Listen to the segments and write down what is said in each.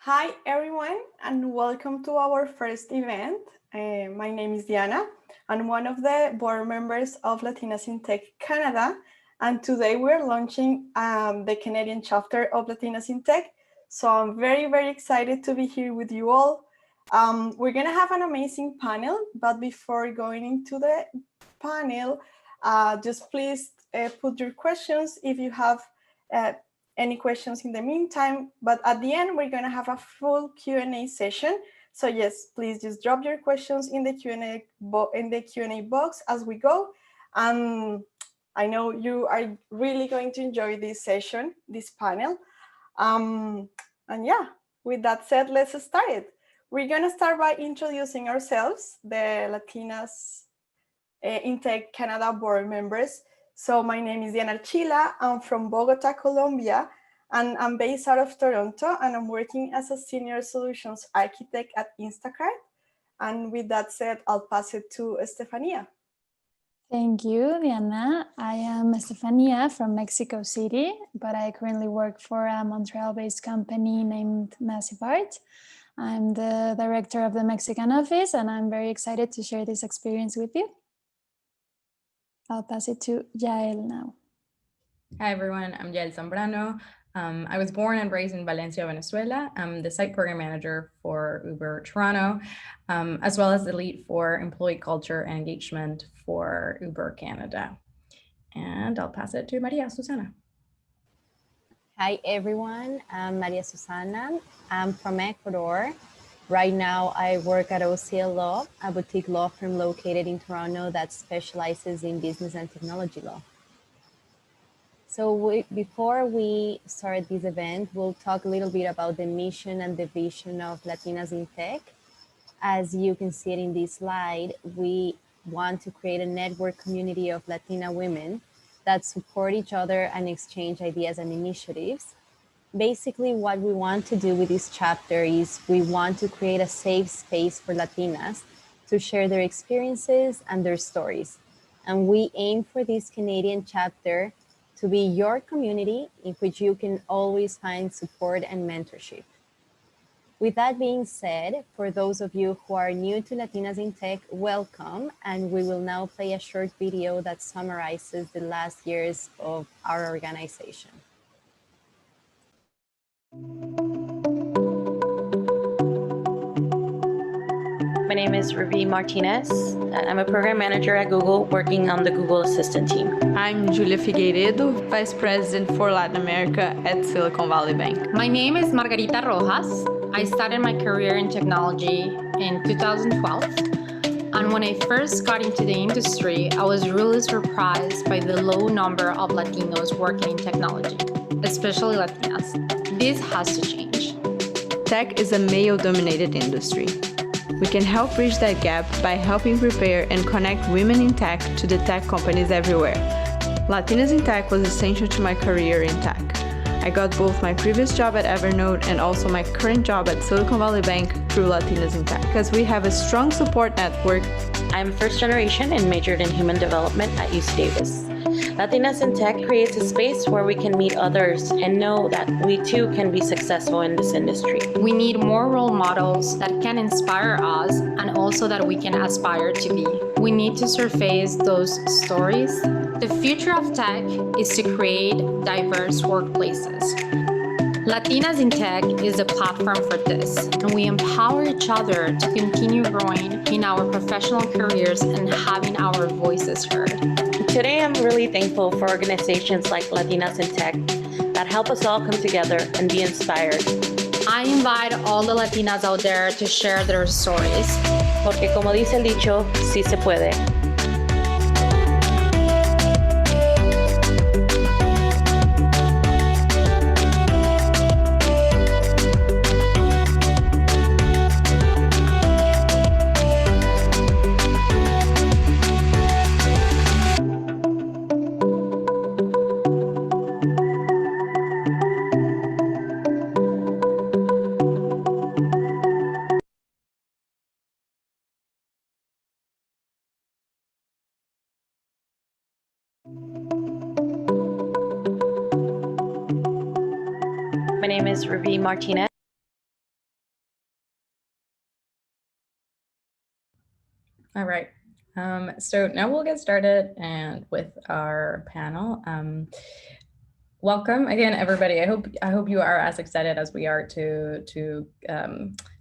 Hi everyone, and welcome to our first event. My name is Diana. I'm one of the board members of Latinas in Tech Canada, and today we're launching the Canadian chapter of Latinas in Tech. So I'm very excited to be here with you all. We're gonna have an amazing panel, but before going into the panel, just please put your questions if you have any questions in the meantime, but at the end, we're gonna have a full Q&A session. So yes, please just drop your questions in the Q&A box as we go. And I know you are really going to enjoy this session, this panel. And yeah, with that said, let's start it. We're gonna start by introducing ourselves, the Latinas in Tech Canada board members. So my name is Diana Archila. I'm from Bogota, Colombia, and I'm based out of Toronto, and I'm working as a senior solutions architect at Instacart. And with that said, I'll pass it to Estefania. Thank you, Diana. I am Estefania from Mexico City, but I currently work for a Montreal-based company named Massive Art. I'm the director of the Mexican office, and I'm very excited to share this experience with you. I'll pass it to Yael now. Hi, everyone. I'm Yael Zambrano. I was born and raised in Valencia, Venezuela. I'm the site program manager for Uber Toronto, as well as the lead for employee culture and engagement for Uber Canada. And I'll pass it to Maria Susana. Hi, everyone. I'm Maria Susana. I'm from Ecuador. Right now, I work at OCL Law, a boutique law firm located in Toronto that specializes in business and technology law. So before we start this event, we'll talk a little bit about the mission and the vision of Latinas in Tech. As you can see it in this slide, we want to create a network community of Latina women that support each other and exchange ideas and initiatives. Basically, what we want to do with this chapter is we want to create a safe space for Latinas to share their experiences and their stories. And we aim for this Canadian chapter to be your community in which you can always find support and mentorship. With that being said, for those of you who are new to Latinas in Tech, welcome, and we will now play a short video that summarizes the last years of our organization. My name is Ruby Martinez. I'm a program manager at Google working on the Google Assistant team. I'm Julia Figueiredo, Vice President for Latin America at Silicon Valley Bank. My name is Margarita Rojas. I started my career in technology in 2012. And when I first got into the industry, I was really surprised by the low number of Latinos working in technology, especially Latinas. This has to change. Tech is a male-dominated industry. We can help bridge that gap by helping prepare and connect women in tech to the tech companies everywhere. Latinas in Tech was essential to my career in tech. I got both my previous job at Evernote and also my current job at Silicon Valley Bank through Latinas in Tech, because we have a strong support network. I'm first generation and majored in human development at UC Davis. Latinas in Tech creates a space where we can meet others and know that we too can be successful in this industry. We need more role models that can inspire us and also that we can aspire to be. We need to surface those stories. The future of tech is to create diverse workplaces. Latinas in Tech is a platform for this, and we empower each other to continue growing in our professional careers and having our voices heard. Today, I'm really thankful for organizations like Latinas in Tech that help us all come together and be inspired. I invite all the Latinas out there to share their stories. Porque como dice el dicho, sí se puede. My name is Ruby Martinez. All right. So now we'll get started and with our panel. Welcome again, everybody. I hope you are as excited as we are to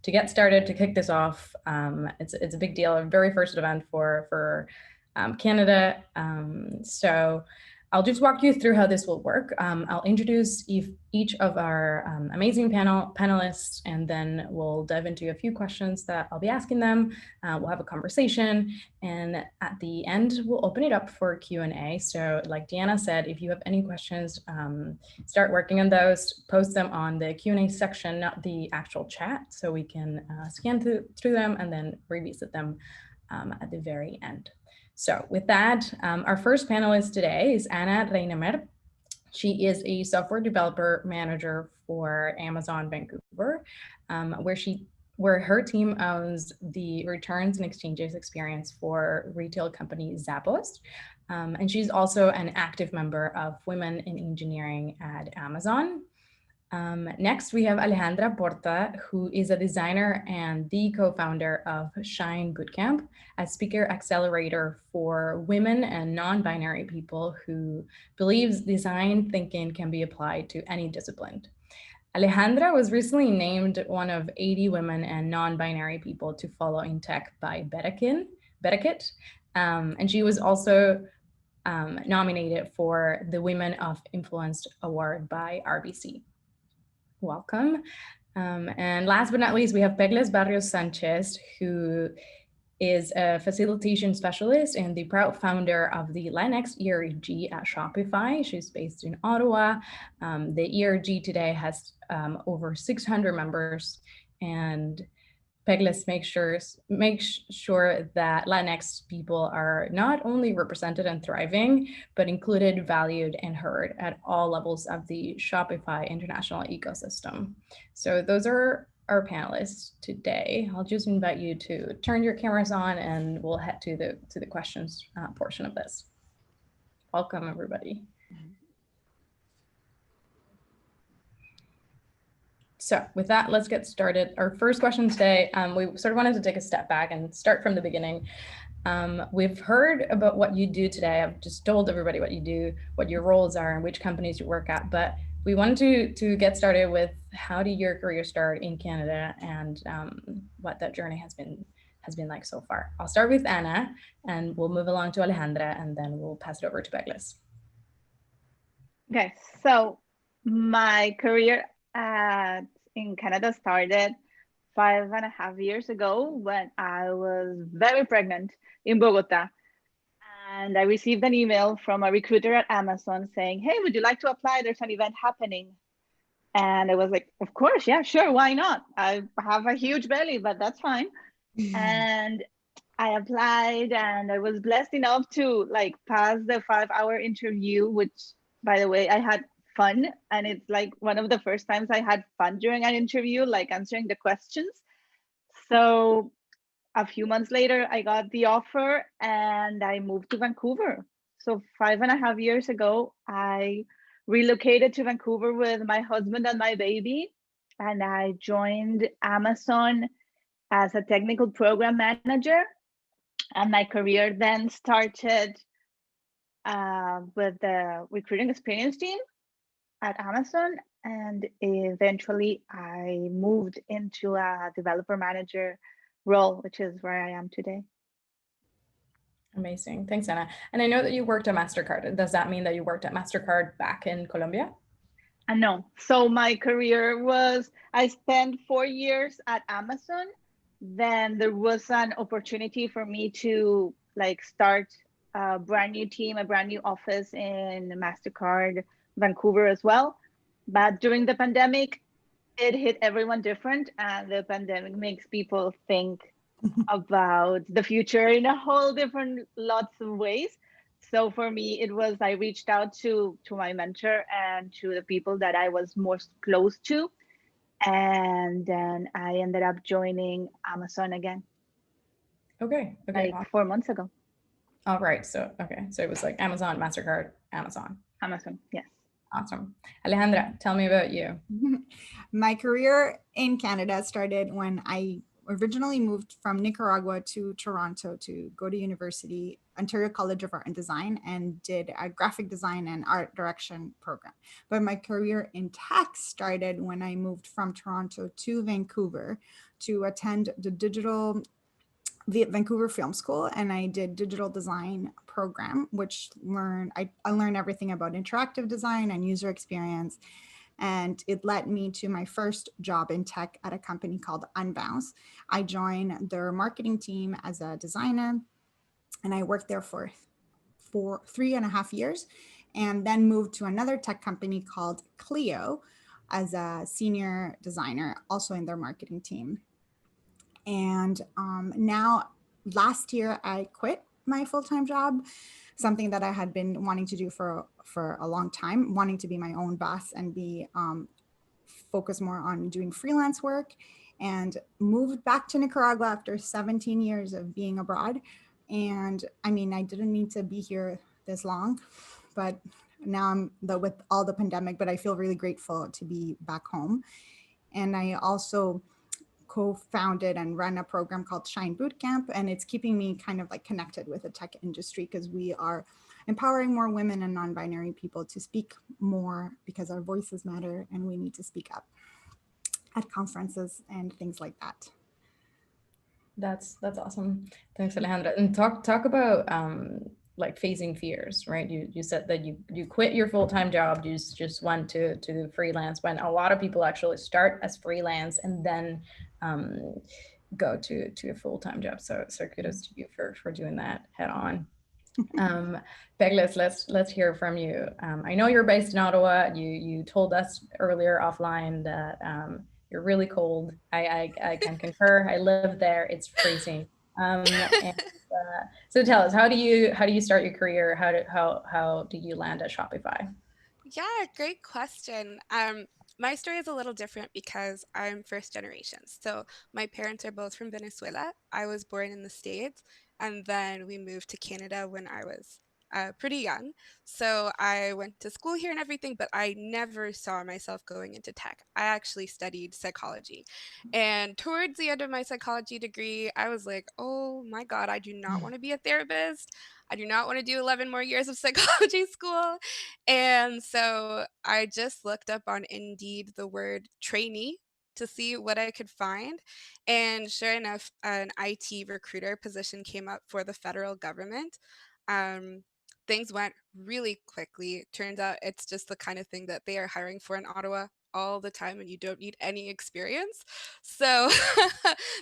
get started, to kick this off. It's a big deal, a very first event for Canada. So I'll just walk you through how this will work. I'll introduce each of our amazing panelists, and then we'll dive into a few questions that I'll be asking them. We'll have a conversation, and at the end, we'll open it up for Q&A. So like Diana said, if you have any questions, start working on those, post them on the Q&A section, not the actual chat, so we can scan through them and then revisit them at the very end. So with that, our first panelist today is Ana Reinemer. She is a software developer manager for Amazon Vancouver, where her team owns the returns and exchanges experience for retail company Zappos. And she's also an active member of Women in Engineering at Amazon. Next, we have Alejandra Porta, who is a designer and the co-founder of Shine Bootcamp, a speaker accelerator for women and non-binary people who believes design thinking can be applied to any discipline. Alejandra was recently named one of 80 women and non-binary people to follow in tech by Betakit, and she was also nominated for the Women of Influence Award by RBC. Welcome. And last but not least, we have Pegles Barrios Sanchez, who is a facilitation specialist and the proud founder of the Latinx ERG at Shopify. She's based in Ottawa. The ERG today has over 600 members, and Pegles makes sure that Latinx people are not only represented and thriving, but included, valued, and heard at all levels of the Shopify international ecosystem. So those are our panelists today. I'll just invite you to turn your cameras on, and we'll head to the questions portion of this. Welcome, everybody. So with that, let's get started. Our first question today, we sort of wanted to take a step back and start from the beginning. We've heard about what you do today. I've just told everybody what you do, what your roles are, and which companies you work at. But we wanted to get started with how did your career start in Canada, and what that journey has been like so far. I'll start with Ana, and we'll move along to Alejandra, and then we'll pass it over to Pegles. Okay, so my career in Canada started 5.5 years ago when I was very pregnant in Bogota. And I received an email from a recruiter at Amazon saying, hey, would you like to apply? There's an event happening. And I was like, of course, yeah, sure, why not? I have a huge belly, but that's fine. And I applied, and I was blessed enough to pass the 5-hour interview, which, by the way, I had fun, and it's like one of the first times I had fun during an interview, answering the questions. So a few months later, I got the offer and I moved to Vancouver. So 5.5 years ago, I relocated to Vancouver with my husband and my baby, and I joined Amazon as a technical program manager. And my career then started with the recruiting experience team at Amazon, and eventually I moved into a developer manager role, which is where I am today. Amazing. Thanks, Ana. And I know that you worked at MasterCard. Does that mean that you worked at MasterCard back in Colombia? No. So my career was, I spent 4 years at Amazon. Then there was an opportunity for me to start a brand new team, a brand new office in MasterCard Vancouver as well. But during the pandemic, it hit everyone different, and the pandemic makes people think about the future in a whole different lots of ways. So for me, it was, I reached out to my mentor and to the people that I was most close to, and then I ended up joining Amazon again. Okay. 4 months ago. All right. So it was Amazon, MasterCard, Amazon, yes. Awesome. Alejandra, tell me about you. My career in Canada started when I originally moved from Nicaragua to Toronto to go to university, Ontario College of Art and Design, and did a graphic design and art direction program. But my career in tech started when I moved from Toronto to Vancouver to attend the Vancouver Film School, and I did digital design program, which I learned everything about interactive design and user experience. And it led me to my first job in tech at a company called Unbounce. I joined their marketing team as a designer, and I worked there for 3.5 years, and then moved to another tech company called Clio as a senior designer, also in their marketing team. And now, last year, I quit my full-time job, something that I had been wanting to do for a long time, wanting to be my own boss and be focus more on doing freelance work, and moved back to Nicaragua after 17 years of being abroad. And I mean, I didn't need to be here this long, but now I'm with all the pandemic, but I feel really grateful to be back home. And I also co-founded and run a program called Shine Bootcamp, and it's keeping me kind of like connected with the tech industry, because we are empowering more women and non-binary people to speak more, because our voices matter and we need to speak up at conferences and things like that. That's awesome. Thanks, Alejandra. And talk about like facing fears, right? You said that you quit your full-time job, you just went to freelance, when a lot of people actually start as freelance and then go to a full-time job. So kudos to you for doing that head on. Pegles, let's hear from you. I know you're based in Ottawa. You told us earlier offline that you're really cold. I can concur. I live there. It's freezing. So tell us, how do you start your career? How do you land at Shopify? Yeah, great question. My story is a little different because I'm first generation. So my parents are both from Venezuela. I was born in the States, and then we moved to Canada when I was pretty young. So I went to school here and everything, but I never saw myself going into tech. I actually studied psychology. And towards the end of my psychology degree, I was like, oh my God, I do not want to be a therapist. I do not want to do 11 more years of psychology school. And so I just looked up on Indeed the word trainee to see what I could find. And sure enough, an IT recruiter position came up for the federal government. Um, Things went really quickly. Turns out it's just the kind of thing that they are hiring for in Ottawa all the time, and you don't need any experience. So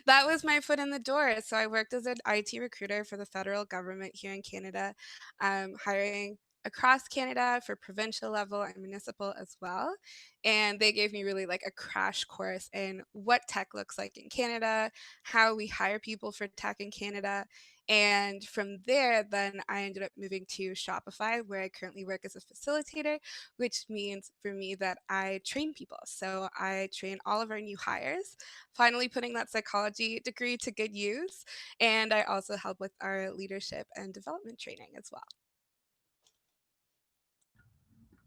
that was my foot in the door. So I worked as an IT recruiter for the federal government here in Canada, hiring across Canada for provincial level and municipal as well. And they gave me really like a crash course in what tech looks like in Canada, how we hire people for tech in Canada. And from there, then I ended up moving to Shopify, where I currently work as a facilitator, which means for me that I train people. So I train all of our new hires, finally putting that psychology degree to good use. And I also help with our leadership and development training as well.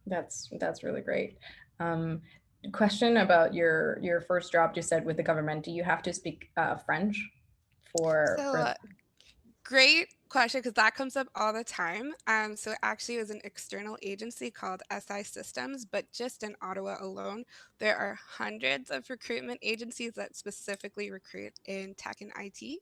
That's really great. Question about your first job. You said with the government, do you have to speak French for Great question, because that comes up all the time. So it actually was an external agency called SI Systems, but just in Ottawa alone, there are hundreds of recruitment agencies that specifically recruit in tech and IT,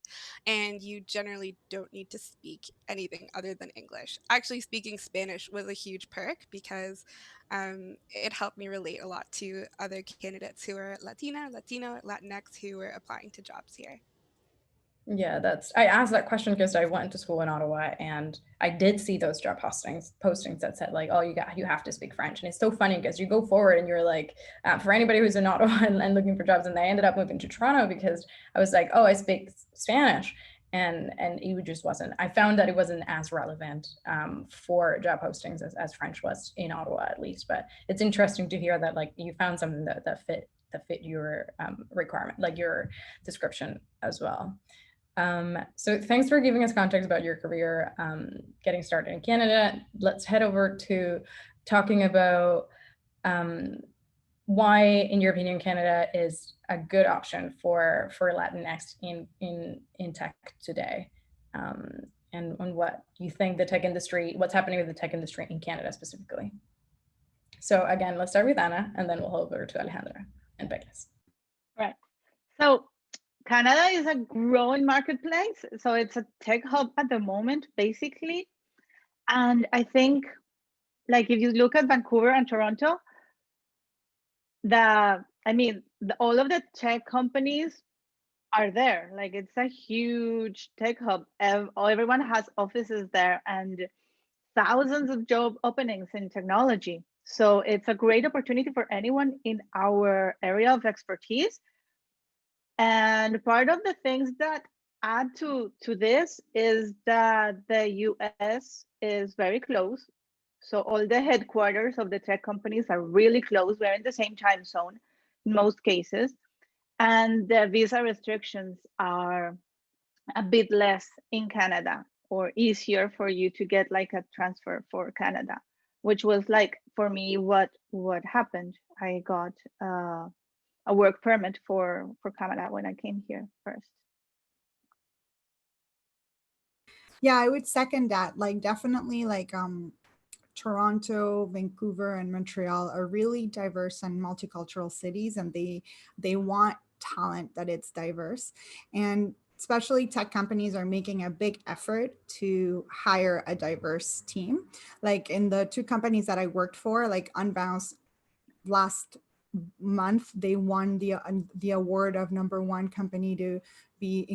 and you generally don't need to speak anything other than English. Actually, speaking Spanish was a huge perk because it helped me relate a lot to other candidates who are Latina, Latino, Latinx who were applying to jobs here. Yeah, I asked that question because I went to school in Ottawa and I did see those job postings that said like, oh, you have to speak French. And it's so funny because you go forward and you're like, for anybody who's in Ottawa and looking for jobs, and they ended up moving to Toronto because I was like, oh, I speak Spanish. And it just wasn't. I found that it wasn't as relevant for job postings as French was in Ottawa, at least. But it's interesting to hear that like you found something that fit your requirement, like your description as well. So thanks for giving us context about your career, getting started in Canada. Let's head over to talking about why, in your opinion, Canada is a good option for Latinx in tech today, and what you think the tech industry, what's happening with the tech industry in Canada specifically. So again, let's start with Anna, and then we'll go over to Alejandra and Beckles. Right. So Canada is a growing marketplace. So it's a tech hub at the moment, basically. And I think, like, if you look at Vancouver and Toronto, all of the tech companies are there. Like, it's a huge tech hub. Everyone has offices there and thousands of job openings in technology. So it's a great opportunity for anyone in our area of expertise. And part of the things that add to this is that the US is very close. So all the headquarters of the tech companies are really close. We're in the same time zone in most cases. And the visa restrictions are a bit less in Canada, or easier for you to get like a transfer for Canada, which was like, for me, what happened. I got a work permit for Canada when I came here first. Yeah, I would second that. Like, definitely, like, Toronto, Vancouver, and Montreal are really diverse and multicultural cities, and they want talent that it's diverse. And especially tech companies are making a big effort to hire a diverse team. Like, in the two companies that I worked for, like Unbounce, last month they won the award of #1 company to be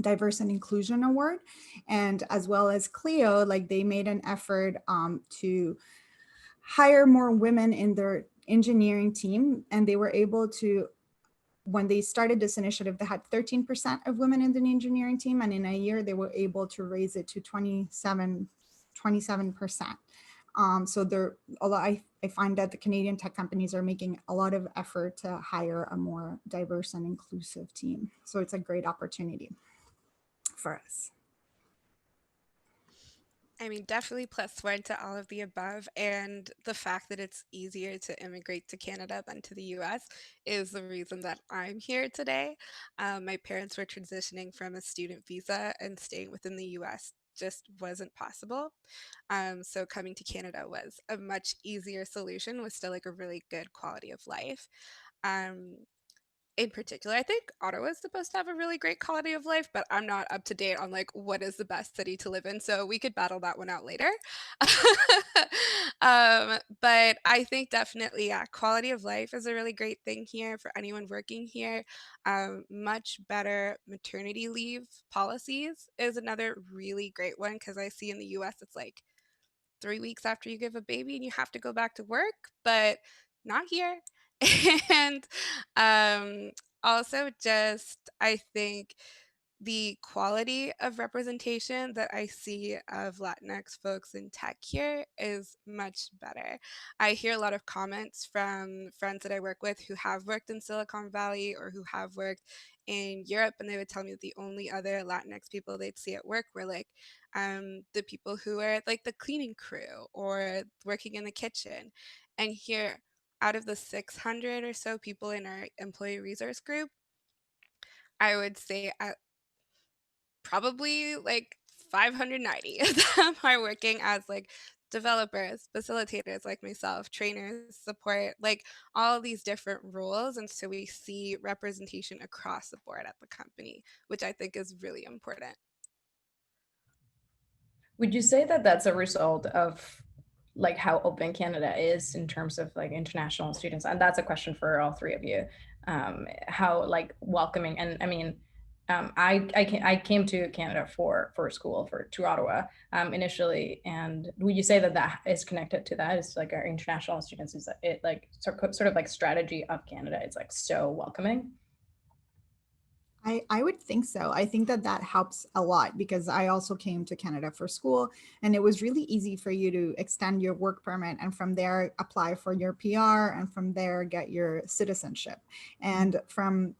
diverse and inclusion award. And as well as Clio, like, they made an effort to hire more women in their engineering team, and they were able to, when they started this initiative, they had 13% of women in the engineering team, and in a year they were able to raise it to 27%. So there a lot, I find that the Canadian tech companies are making a lot of effort to hire a more diverse and inclusive team. So it's a great opportunity for us. I mean, definitely plus one to all of the above. And the fact that it's easier to immigrate to Canada than to the US is the reason that I'm here today. My parents were transitioning from a student visa, and staying within the US just wasn't possible. So coming to Canada was a much easier solution with still like a really good quality of life. Um, in particular, I think Ottawa is supposed to have a really great quality of life, but I'm not up to date on like what is the best city to live in, so we could battle that one out later. But I think definitely, yeah, quality of life is a really great thing here for anyone working here. Much better maternity leave policies is another really great one, because I see in the US it's like 3 weeks after you give a baby and you have to go back to work, but not here. And also, just I think the quality of representation that I see of Latinx folks in tech here is much better. I hear a lot of comments from friends that I work with who have worked in Silicon Valley or who have worked in Europe, and they would tell me that the only other Latinx people they'd see at work were like the people who are like the cleaning crew or working in the kitchen. And here, out of the 600 or so people in our employee resource group, I would say probably like 590 of them are working as like developers, facilitators like myself, trainers, support, like all these different roles. And so we see representation across the board at the company, which I think is really important. Would you say that that's a result of like how open Canada is in terms of like international students? And that's a question for all three of you. How like welcoming, and I mean, I came to Canada for school to Ottawa initially, and would you say that that is connected to that? Is like our international students, is that it like sort of like strategy of Canada? It's like so welcoming. I would think so. I think that that helps a lot, because I also came to Canada for school, and it was really easy for you to extend your work permit, and from there apply for your PR, and from there get your citizenship. And from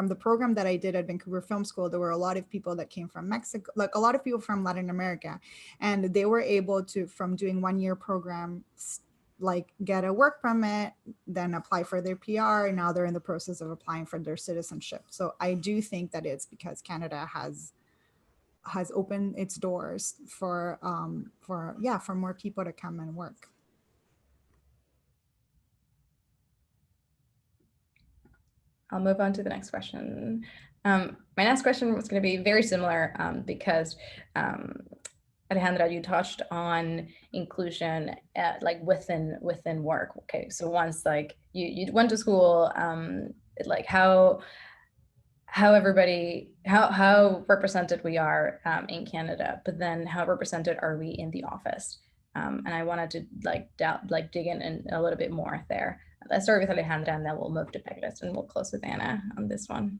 the program that I did at Vancouver Film School, there were a lot of people that came from Mexico, like a lot of people from Latin America, and they were able to, from doing 1 year program, like get a work permit, then apply for their PR, and now they're in the process of applying for their citizenship. So I do think that it's because Canada has opened its doors for more people to come and work. I'll move on to the next question. My next question was going to be very similar because Alejandra, you touched on inclusion like within work. Okay, so once like you went to school, like how represented we are in Canada, but then how represented are we in the office? And I wanted to dig in a little bit more there. Let's start with Alejandra, and then we'll move to Peggy's, and we'll close with Anna on this one.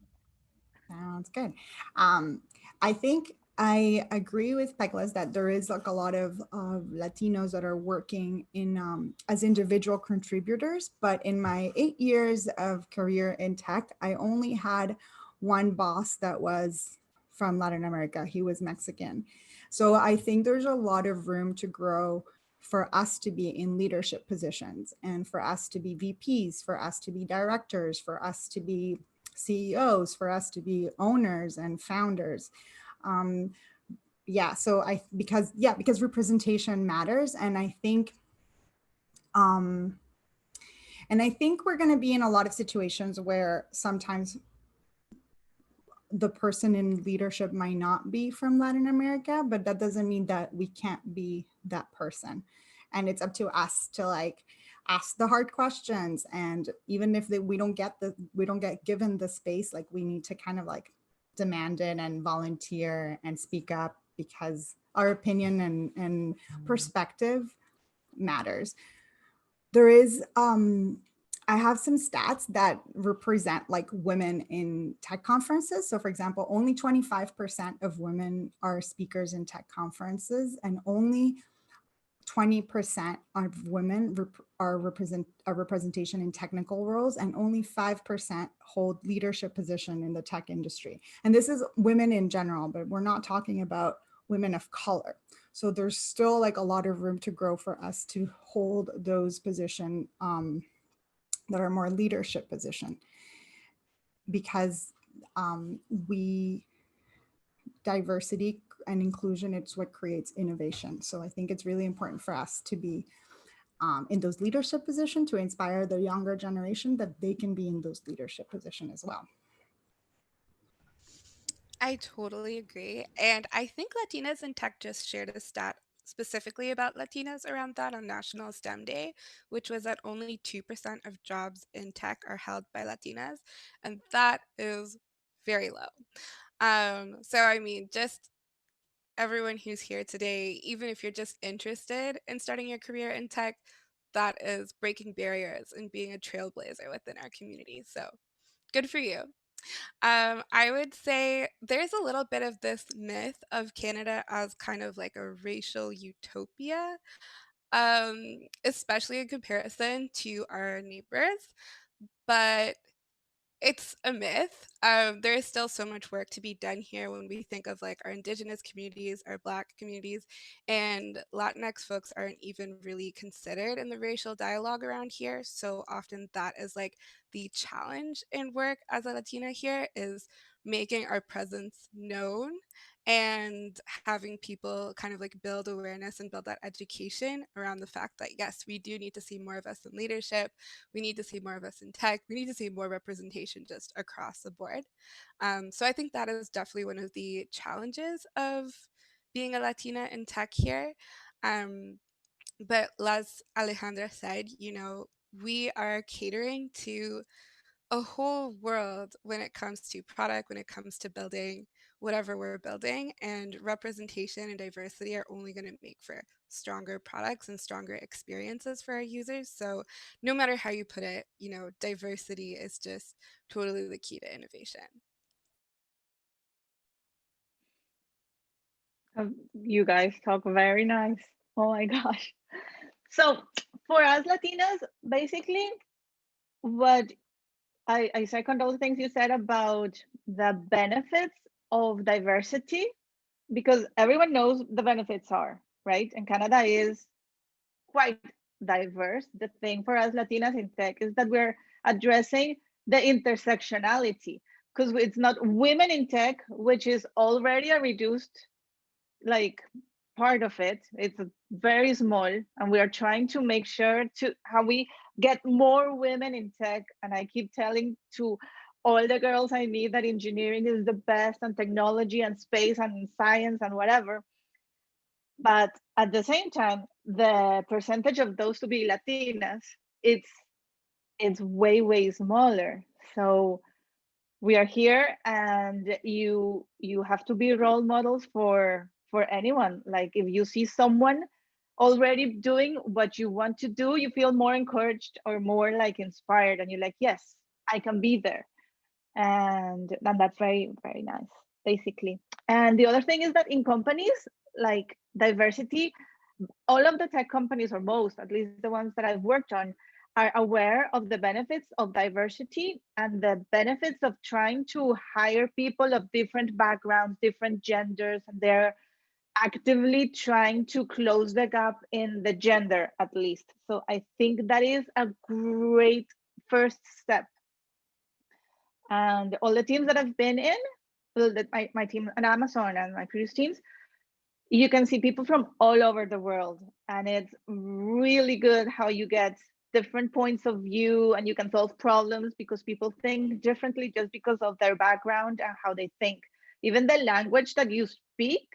Sounds good. I think I agree with Peggy's that there is like a lot of Latinos that are working in as individual contributors, but in my 8 years of career in tech, I only had one boss that was from Latin America. He was Mexican. So I think there's a lot of room to grow for us to be in leadership positions and for us to be VPs, for us to be directors, for us to be CEOs, for us to be owners and founders. Because representation matters. And I think we're going to be in a lot of situations where sometimes the person in leadership might not be from Latin America, but that doesn't mean that we can't be that person. And it's up to us to like ask the hard questions. And even if we don't get given the space, like we need to kind of like demand it and volunteer and speak up, because our opinion and perspective matters. There is, I have some stats that represent like women in tech conferences. So for example, only 25% of women are speakers in tech conferences, and only 20% of women are representation in technical roles, and only 5% hold leadership position in the tech industry. And this is women in general, but we're not talking about women of color. So there's still like a lot of room to grow for us to hold those positions that are more leadership position, because diversity and inclusion, it's what creates innovation. So I think it's really important for us to be in those leadership positions, to inspire the younger generation that they can be in those leadership positions as well. I totally agree. And I think Latinas in Tech just shared a stat specifically about Latinas around that on National STEM Day, which was that only 2% of jobs in tech are held by Latinas. And that is very low. So, I mean, just everyone who's here today, even if you're just interested in starting your career in tech, that is breaking barriers and being a trailblazer within our community. So, good for you. I would say there's a little bit of this myth of Canada as kind of like a racial utopia, especially in comparison to our neighbors. But it's a myth. There is still so much work to be done here when we think of like our Indigenous communities, our Black communities, and Latinx folks aren't even really considered in the racial dialogue around here. So often that is like the challenge in work as a Latina here, is making our presence known and having people kind of like build awareness and build that education around the fact that yes, we do need to see more of us in leadership. We need to see more of us in tech. We need to see more representation just across the board. So I think that is definitely one of the challenges of being a Latina in tech here. But as Alejandra said, we are catering to a whole world when it comes to product, when it comes to building whatever we're building, and representation and diversity are only going to make for stronger products and stronger experiences for our users. So no matter how you put it, diversity is just totally the key to innovation. You guys talk very nice. Oh my gosh. So for us Latinas, basically, what I second all the things you said about the benefits of diversity, because everyone knows the benefits are, right? And Canada is quite diverse, the thing for us Latinas in tech is that we're addressing the intersectionality, because it's not women in tech, which is already a reduced like part of it. It's very small, and we are trying to make sure to how we get more women in tech. And I keep telling to all the girls I meet that engineering is the best, and technology and space and science and whatever. But at the same time, the percentage of those to be Latinas, it's way smaller. So we are here, and you have to be role models for anyone. Like if you see someone already doing what you want to do, you feel more encouraged or more like inspired, and you're like, yes, I can be there. And that's very nice, basically. And the other thing is that in companies, like diversity, all of the tech companies, or most, at least the ones that I've worked on, are aware of the benefits of diversity and the benefits of trying to hire people of different backgrounds, different genders, and they're actively trying to close the gap in the gender, at least. So I think that is a great first step. And all the teams that I've been in, well, my team at Amazon and my previous teams, you can see people from all over the world, and it's really good how you get different points of view, and you can solve problems because people think differently just because of their background and how they think. Even the language that you speak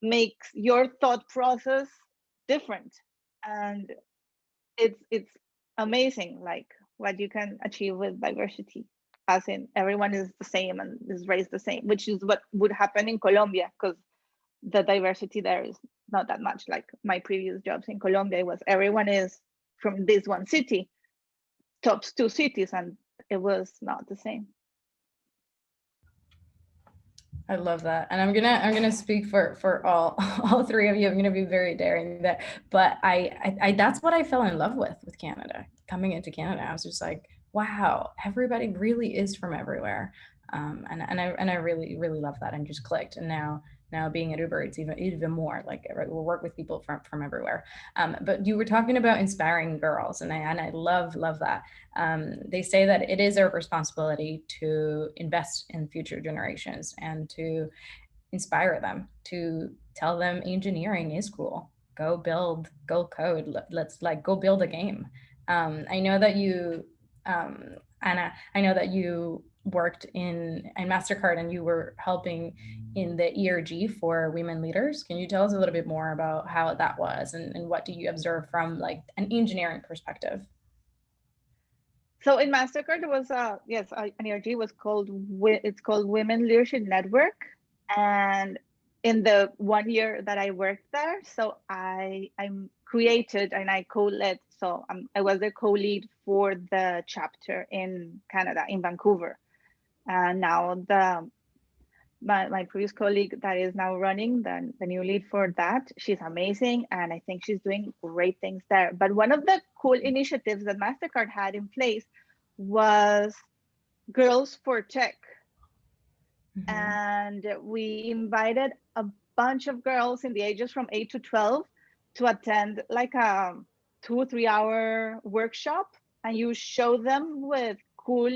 makes your thought process different, and it's amazing, like what you can achieve with diversity, as in everyone is the same and is raised the same, which is what would happen in Colombia, because the diversity there is not that much. Like my previous jobs in Colombia was everyone is from this one city, top two cities, and it was not the same. I love that, and I'm gonna speak for all three of you. I'm gonna be very daring that, but I that's what I fell in love with Canada. Coming into Canada, I was just like, wow, everybody really is from everywhere, and I really love that, and just clicked. And now being at Uber, it's even more like we'll work with people from everywhere. But you were talking about inspiring girls, and I love that. They say that it is our responsibility to invest in future generations and to inspire them, to tell them engineering is cool. Go build, go code. Let's like go build a game. I know that you, Anna, I know that you worked in MasterCard and you were helping in the ERG for women leaders. Can you tell us a little bit more about how that was, and what do you observe from like an engineering perspective? So in MasterCard, it was yes, an ERG was called it's called Women Leadership Network, and in the 1 year that I worked there, so I'm created and I co-led. So I was the co-lead for the chapter in Canada, in Vancouver, and now my previous colleague that is now running the new lead for that, she's amazing, and I think she's doing great things there. But one of the cool initiatives that MasterCard had in place was Girls for Tech. Mm-hmm. And we invited a bunch of girls in the ages from 8 to 12 to attend like a 2 or 3 hour workshop, and you show them with cool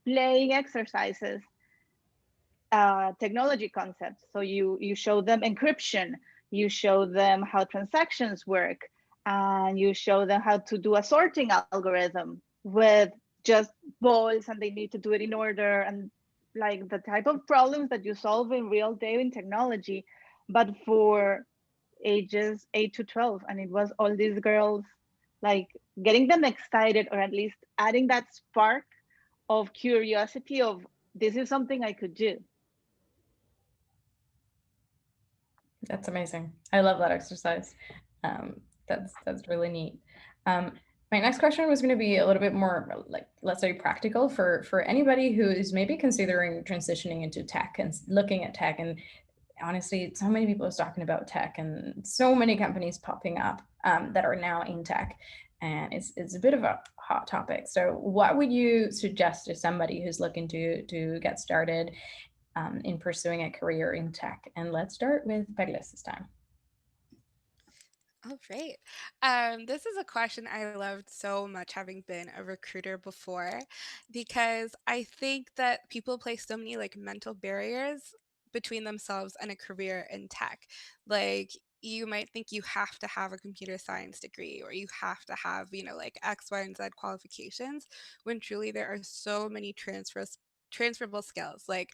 playing exercises technology concepts. So you show them encryption, you show them how transactions work, and you show them how to do a sorting algorithm with just balls, and they need to do it in order, and like the type of problems that you solve in real day in technology, but for ages 8 to 12. And it was all these girls, like getting them excited, or at least adding that spark of curiosity of this is something I could do. That's amazing. I love that exercise. That's really neat. My next question was going to be a little bit more like, let's say, practical for anybody who is maybe considering transitioning into tech and looking at tech. And honestly, so many people are talking about tech, and so many companies popping up that are now in tech. And it's a bit of a hot topic. So what would you suggest to somebody who's looking to get started in pursuing a career in tech? And let's start with Perles this time. Oh, great. This is a question I loved so much having been a recruiter before, because I think that people place so many like mental barriers between themselves and a career in tech. Like you might think you have to have a computer science degree or you have to have, like X, Y, and Z qualifications, when truly there are so many transferable skills. Like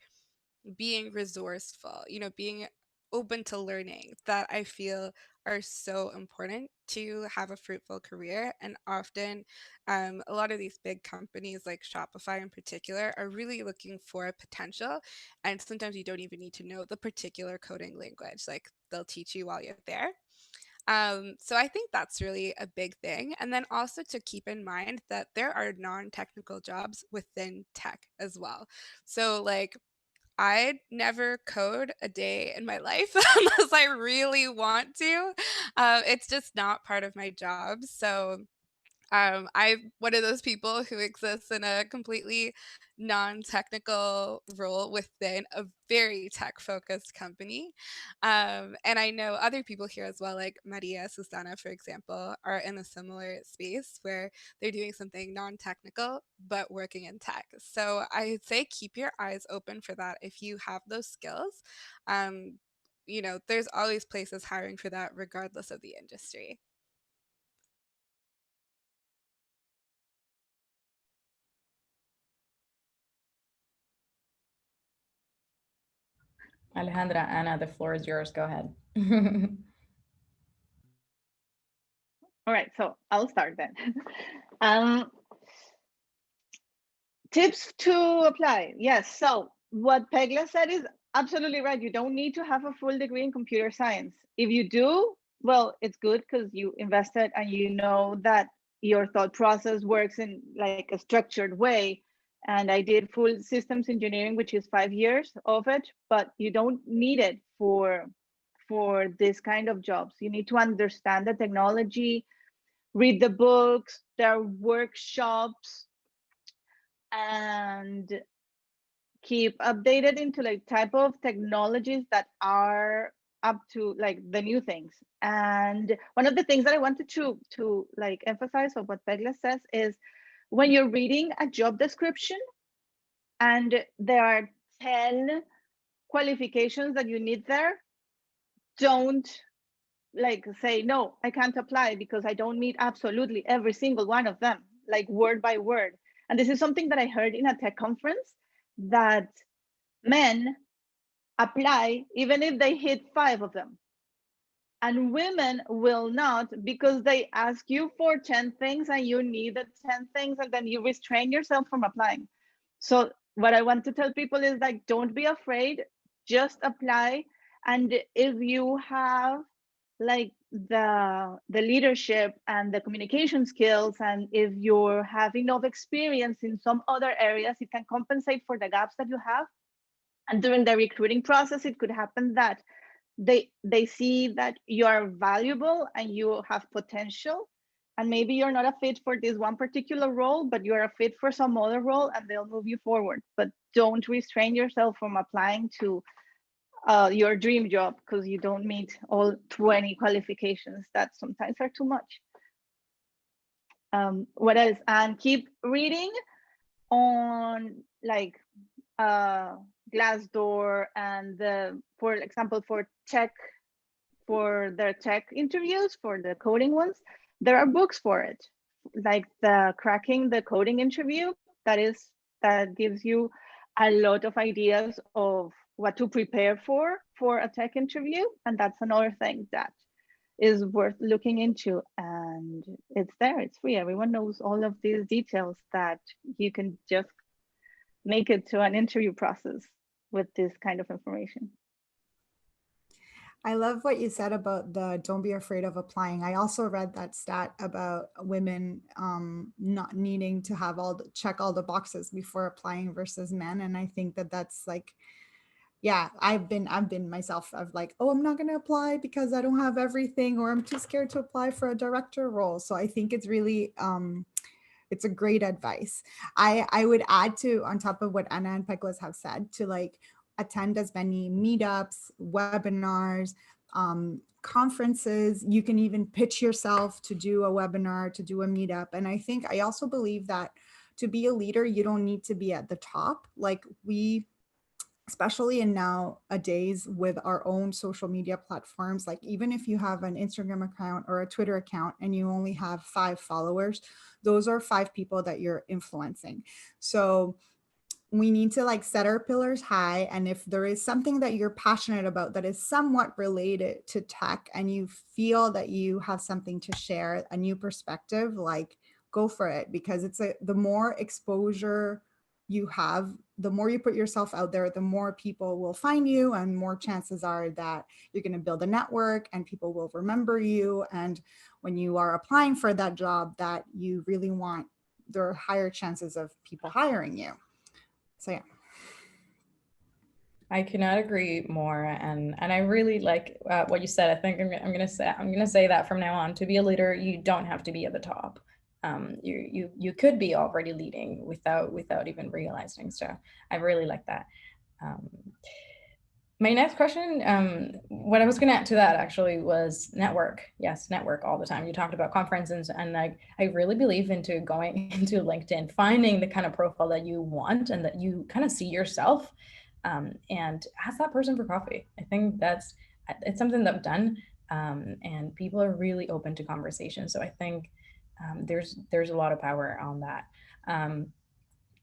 being resourceful, being open to learning, that I feel are so important to have a fruitful career. And often, a lot of these big companies like Shopify in particular are really looking for potential. And sometimes you don't even need to know the particular coding language, like they'll teach you while you're there. So I think that's really a big thing. And then also to keep in mind that there are non-technical jobs within tech as well. So like I never code a day in my life unless I really want to. It's just not part of my job. So I'm one of those people who exists in a completely non-technical role within a very tech-focused company. And I know other people here as well, like Maria, Susana, for example, are in a similar space where they're doing something non-technical but working in tech. So I'd say keep your eyes open for that if you have those skills. Um, there's always places hiring for that regardless of the industry. Alejandra, Anna, the floor is yours. Go ahead. All right, so I'll start then. um, Tips to apply. Yes, so what Pegla said is absolutely right. You don't need to have a full degree in computer science. If you do, well, it's good because you invested and you know that your thought process works in like a structured way. And I did full systems engineering, which is 5 years of it, but you don't need it for this kind of jobs. You need to understand the technology, read the books, there are workshops, and keep updated into like type of technologies that are up to like the new things. And one of the things that I wanted to like emphasize of what Pegla says is when you're reading a job description and there are 10 qualifications that you need there, don't like say no, I can't apply because I don't meet absolutely every single one of them, like word by word. And this is something that I heard in a tech conference, that men apply even if they hit 5 of them, and women will not, because they ask you for 10 things and you need the 10 things and then you restrain yourself from applying. So what I want to tell people is like, don't be afraid, just apply. And if you have like the leadership and the communication skills, and if you have enough experience in some other areas, it can compensate for the gaps that you have. And during the recruiting process, it could happen that they see that you are valuable and you have potential, and maybe you're not a fit for this one particular role, but you're a fit for some other role, and they'll move you forward. But don't restrain yourself from applying to your dream job because you don't meet all 20 qualifications that sometimes are too much. What else? And keep reading on like Glassdoor and for example, for their tech interviews, for the coding ones, there are books for it, like the Cracking the Coding interview, that gives you a lot of ideas of what to prepare for a tech interview. And that's another thing that is worth looking into. And it's there, it's free. Everyone knows all of these details that you can just make it to an interview process with this kind of information. I love what you said about the don't be afraid of applying. I also read that stat about women not needing to have check all the boxes before applying versus men. And I think that that's like, yeah, I've been myself of like, oh, I'm not going to apply because I don't have everything, or I'm too scared to apply for a director role. So I think it's really, it's a great advice. I would add to, on top of what Anna and Peklas have said, to like attend as many meetups, webinars, conferences. You can even pitch yourself to do a webinar, to do a meetup. And I also believe that to be a leader, you don't need to be at the top. Like especially in nowadays with our own social media platforms, like even if you have an Instagram account or a Twitter account and you only have 5 followers, those are 5 people that you're influencing. So we need to like set our pillars high. And if there is something that you're passionate about that is somewhat related to tech and you feel that you have something to share, a new perspective, like go for it, because the more exposure you have, the more you put yourself out there, the more people will find you, and more chances are that you're going to build a network and people will remember you. And when you are applying for that job that you really want, there are higher chances of people hiring you. So yeah. I cannot agree more, and I really like what you said. I think I'm gonna say that from now on. To be a leader, you don't have to be at the top. You could be already leading without even realizing. So I really like that. My next question, what I was going to add to that actually was network. Yes, network all the time. You talked about conferences, and I really believe into going into LinkedIn, finding the kind of profile that you want and that you kind of see yourself, and ask that person for coffee. I think it's something that I've done, and people are really open to conversation. So I think there's a lot of power on that.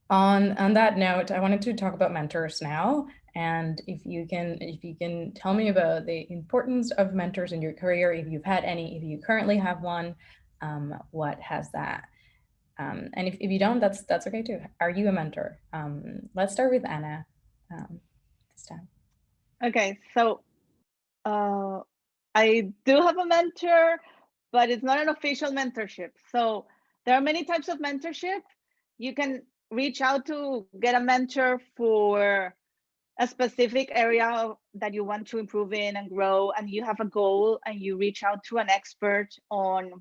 On that note, I wanted to talk about mentors now. And if you can tell me about the importance of mentors in your career, if you've had any, if you currently have one, what has that? And if you don't, that's okay too. Are you a mentor? Let's start with Anna this time. Okay, so I do have a mentor, but it's not an official mentorship. So there are many types of mentorship. You can reach out to get a mentor for a specific area that you want to improve in and grow, and you have a goal, and you reach out to an expert on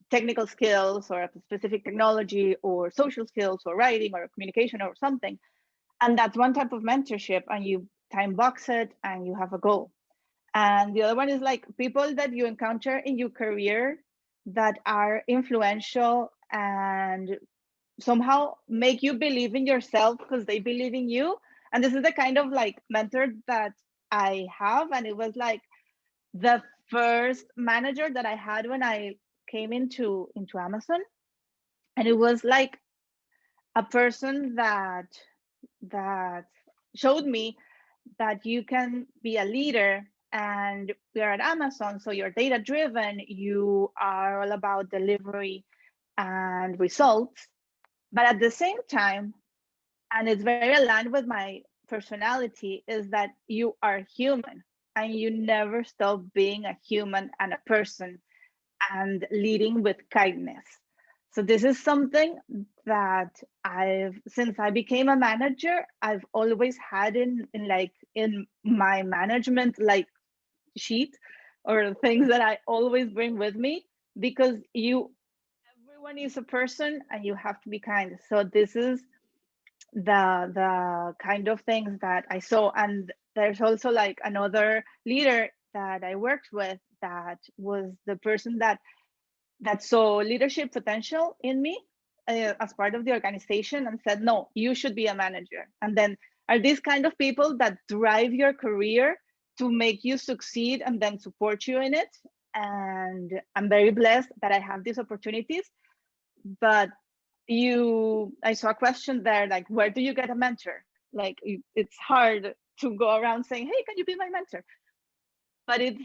technical skills or a specific technology or social skills or writing or communication or something. And that's one type of mentorship, and you time box it and you have a goal. And the other one is like people that you encounter in your career that are influential and somehow make you believe in yourself because they believe in you. And this is the kind of like mentor that I have. And it was like the first manager that I had when I came into Amazon. And it was like a person that showed me that you can be a leader, and we are at Amazon, so you're data driven, you are all about delivery and results, but at the same time, and it's very aligned with my personality, is that you are human and you never stop being a human and a person and leading with kindness. So this is something that since I became a manager, I've always had in my management like sheet or things that I always bring with me, because everyone is a person and you have to be kind. So this is the kind of things that I saw. And there's also like another leader that I worked with that was the person that saw leadership potential in me as part of the organization and said, no, you should be a manager. And then are these kind of people that drive your career to make you succeed and then support you in it. And I'm very blessed that I have these opportunities. But I saw a question there, like, where do you get a mentor? Like, it's hard to go around saying, hey, can you be my mentor? But it's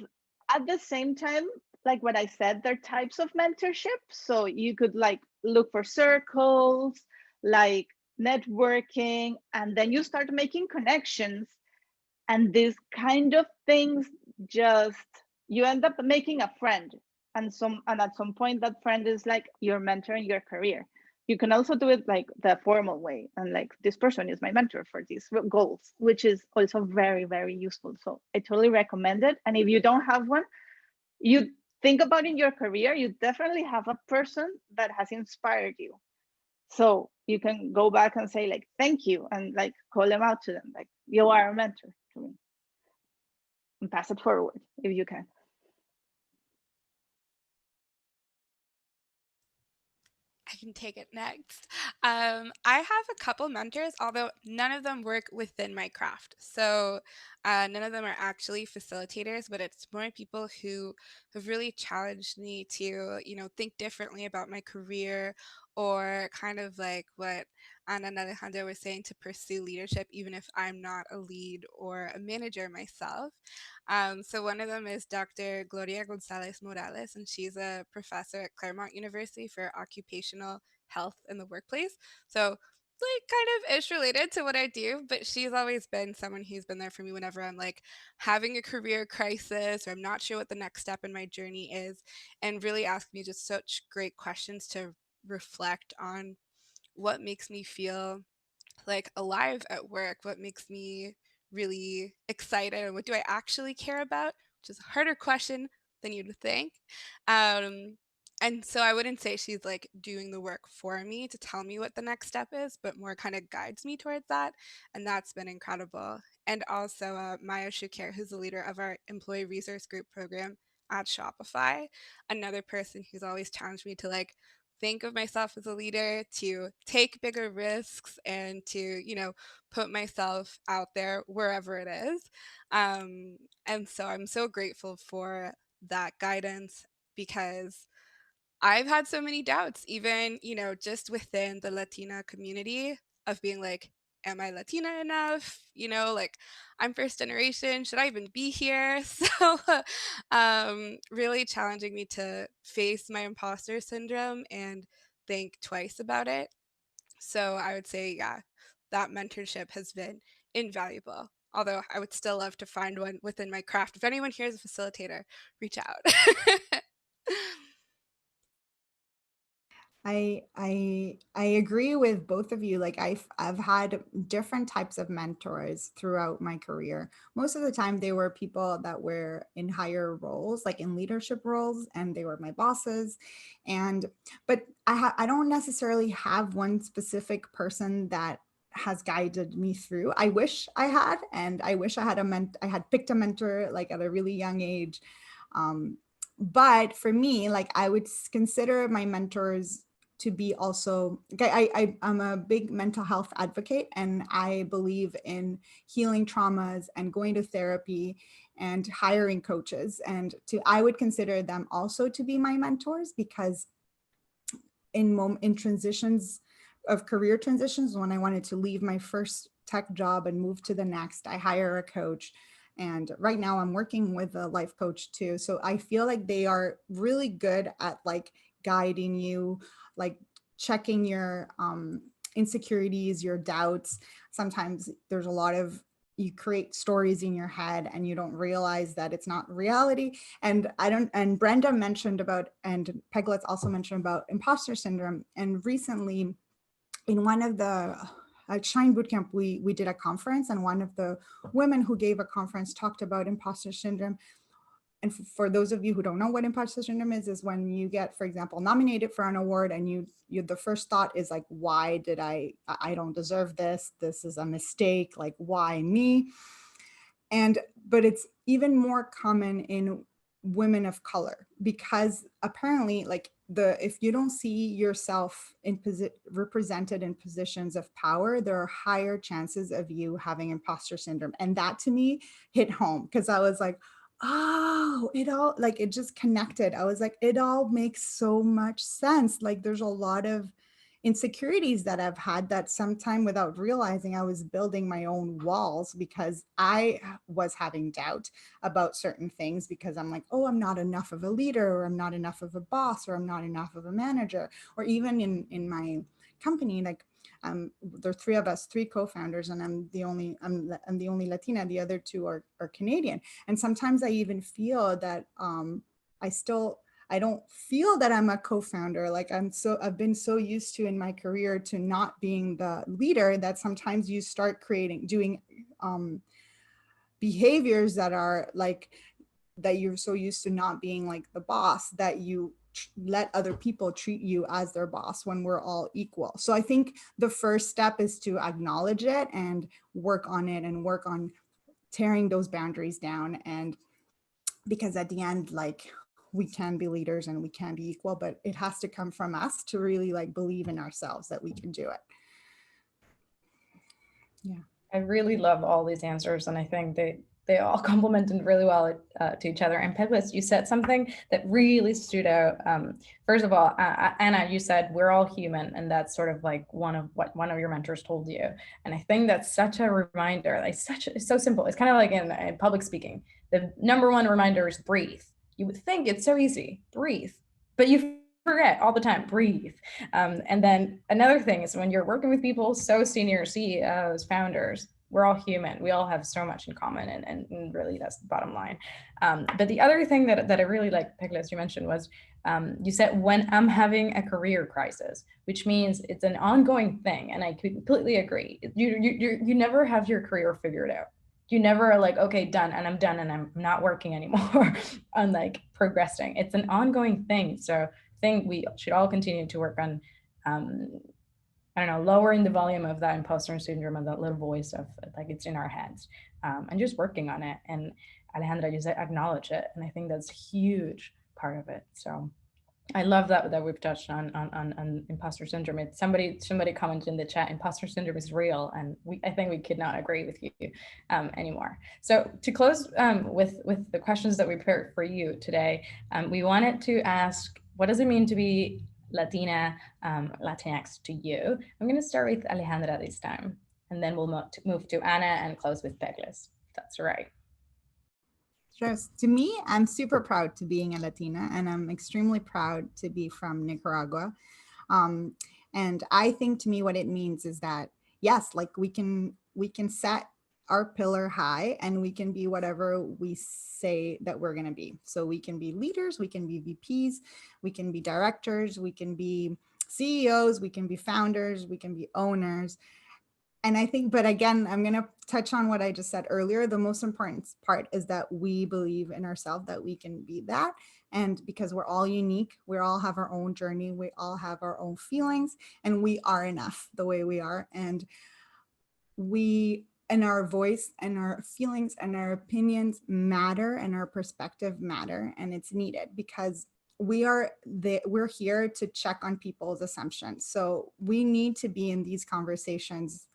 at the same time, like what I said, there are types of mentorship. So you could like look for circles, like networking, and then you start making connections. And these kind of things, you end up making a friend. And at some point, that friend is like your mentor in your career. You can also do it like the formal way, and like, this person is my mentor for these goals, which is also very, very useful. So I totally recommend it. And if you don't have one, you think about in your career, you definitely have a person that has inspired you. So you can go back and say like, thank you, and like call them out to them, like, you are a mentor to me. pass it forward if you can. I can take it next. I have a couple mentors, although none of them work within my craft. So none of them are actually facilitators, but it's more people who have really challenged me to, think differently about my career, or kind of like what Ana and Alejandra was saying, to pursue leadership, even if I'm not a lead or a manager myself. So one of them is Dr. Gloria Gonzalez Morales, and she's a professor at Claremont University for occupational health in the workplace. So like kind of ish related to what I do, but she's always been someone who's been there for me whenever I'm like having a career crisis or I'm not sure what the next step in my journey is, and really ask me just such great questions to reflect on what makes me feel like alive at work, what makes me really excited, and what do I actually care about, which is a harder question than you'd think. And so I wouldn't say she's like doing the work for me to tell me what the next step is, but more kind of guides me towards that. And that's been incredible. And also Maya Shukir, who's the leader of our employee resource group program at Shopify, another person who's always challenged me to like think of myself as a leader, to take bigger risks, and to, put myself out there wherever it is. And so I'm so grateful for that guidance, because I've had so many doubts, even, just within the Latina community, of being like, am I Latina enough? Like, I'm first generation. Should I even be here? So, really challenging me to face my imposter syndrome and think twice about it. So, I would say, yeah, that mentorship has been invaluable. Although I would still love to find one within my craft. If anyone here is a facilitator, reach out. I agree with both of you. Like I've had different types of mentors throughout my career. Most of the time they were people that were in higher roles, like in leadership roles, and they were my bosses. But I don't necessarily have one specific person that has guided me through. I wish I had, and I wish I had I had picked a mentor like at a really young age. But for me, like I would consider my mentors to be also, I'm a big mental health advocate, and I believe in healing traumas and going to therapy and hiring coaches. And I would consider them also to be my mentors, because in transitions of career transitions, when I wanted to leave my first tech job and move to the next, I hire a coach. And right now I'm working with a life coach too. So I feel like they are really good at like guiding you, like checking your insecurities, your doubts. Sometimes there's a lot of, you create stories in your head and you don't realize that it's not reality. And Brenda mentioned about, and Peglet's also mentioned about imposter syndrome. And recently in one of the at Shine Bootcamp, we did a conference, and one of the women who gave a conference talked about imposter syndrome. And for those of you who don't know what imposter syndrome is when you get, for example, nominated for an award, and you the first thought is like, why did I don't deserve this? This is a mistake. Like, why me? But it's even more common in women of color, because apparently, like, if you don't see yourself represented in positions of power, there are higher chances of you having imposter syndrome. And that to me hit home, because I was like, oh, it just connected. I was like, it all makes so much sense. Like, there's a lot of insecurities that I've had that sometime, without realizing, I was building my own walls, because I was having doubt about certain things, because I'm like, oh, I'm not enough of a leader, or I'm not enough of a boss, or I'm not enough of a manager. Or even in my company, like there are three of us, three co-founders, and I'm the only Latina. The other two are Canadian. And sometimes I even feel that I don't feel that I'm a co-founder. Like I've been so used to in my career to not being the leader, that sometimes you start doing behaviors that are like, that you're so used to not being like the boss, that you let other people treat you as their boss, when we're all equal. So I think the first step is to acknowledge it and work on it, and work on tearing those boundaries down. And because at the end, like, we can be leaders and we can be equal, but it has to come from us to really like believe in ourselves that we can do it. Yeah. I really love all these answers, and I think they all complemented really well to each other. And Peglis, you said something that really stood out. First of all, Anna, you said we're all human, and that's sort of like one of what one of your mentors told you. And I think that's such a reminder. Like it's so simple. It's kind of like in public speaking. The number one reminder is breathe. You would think it's so easy, breathe, but you forget all the time, breathe. And then another thing is when you're working with people so senior, CEOs, founders, we're all human. We all have so much in common, and really that's the bottom line. But the other thing that I really like, Peglis, you mentioned was you said when I'm having a career crisis, which means it's an ongoing thing. And I completely agree. You never have your career figured out. You never are like, okay, done, and I'm done, and I'm not working anymore on like progressing. It's an ongoing thing. So I think we should all continue to work on, I don't know, lowering the volume of that imposter syndrome and that little voice of like it's in our heads, and just working on it. And Alejandra, you said acknowledge it, and I think that's a huge part of it. So I love that we've touched on imposter syndrome. It's somebody commented in the chat, imposter syndrome is real, and I think we could not agree with you anymore. So to close with the questions that we prepared for you today, we wanted to ask, what does it mean to be Latina, Latinx to you? I'm going to start with Alejandra this time, and then we'll move to Anna and close with Peglis, if that's all right. Sure. To me, I'm super proud to being a Latina, and I'm extremely proud to be from Nicaragua. And I think to me what it means is that, yes, like we can set our pillar high and we can be whatever we say that we're going to be. So we can be leaders, we can be VPs, we can be directors, we can be CEOs, we can be founders, we can be owners. And I think, but again, I'm going to touch on what I just said earlier. The most important part is that we believe in ourselves that we can be that. And because we're all unique, we all have our own journey, we all have our own feelings, and we are enough the way we are. And our voice and our feelings and our opinions matter, and our perspective matter, and it's needed because we're here to check on people's assumptions. So we need to be in these conversations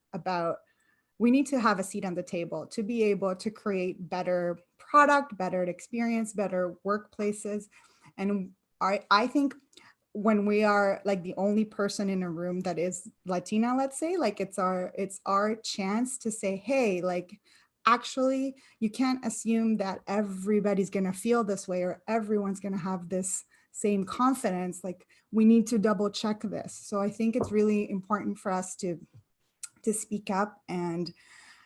we need to have a seat on the table to be able to create better product, better experience, better workplaces. And I think when we are like the only person in a room that is Latina, let's say, like it's our chance to say, hey, like, actually, you can't assume that everybody's going to feel this way or everyone's going to have this same confidence. Like, we need to double check this. So I think it's really important for us to speak up and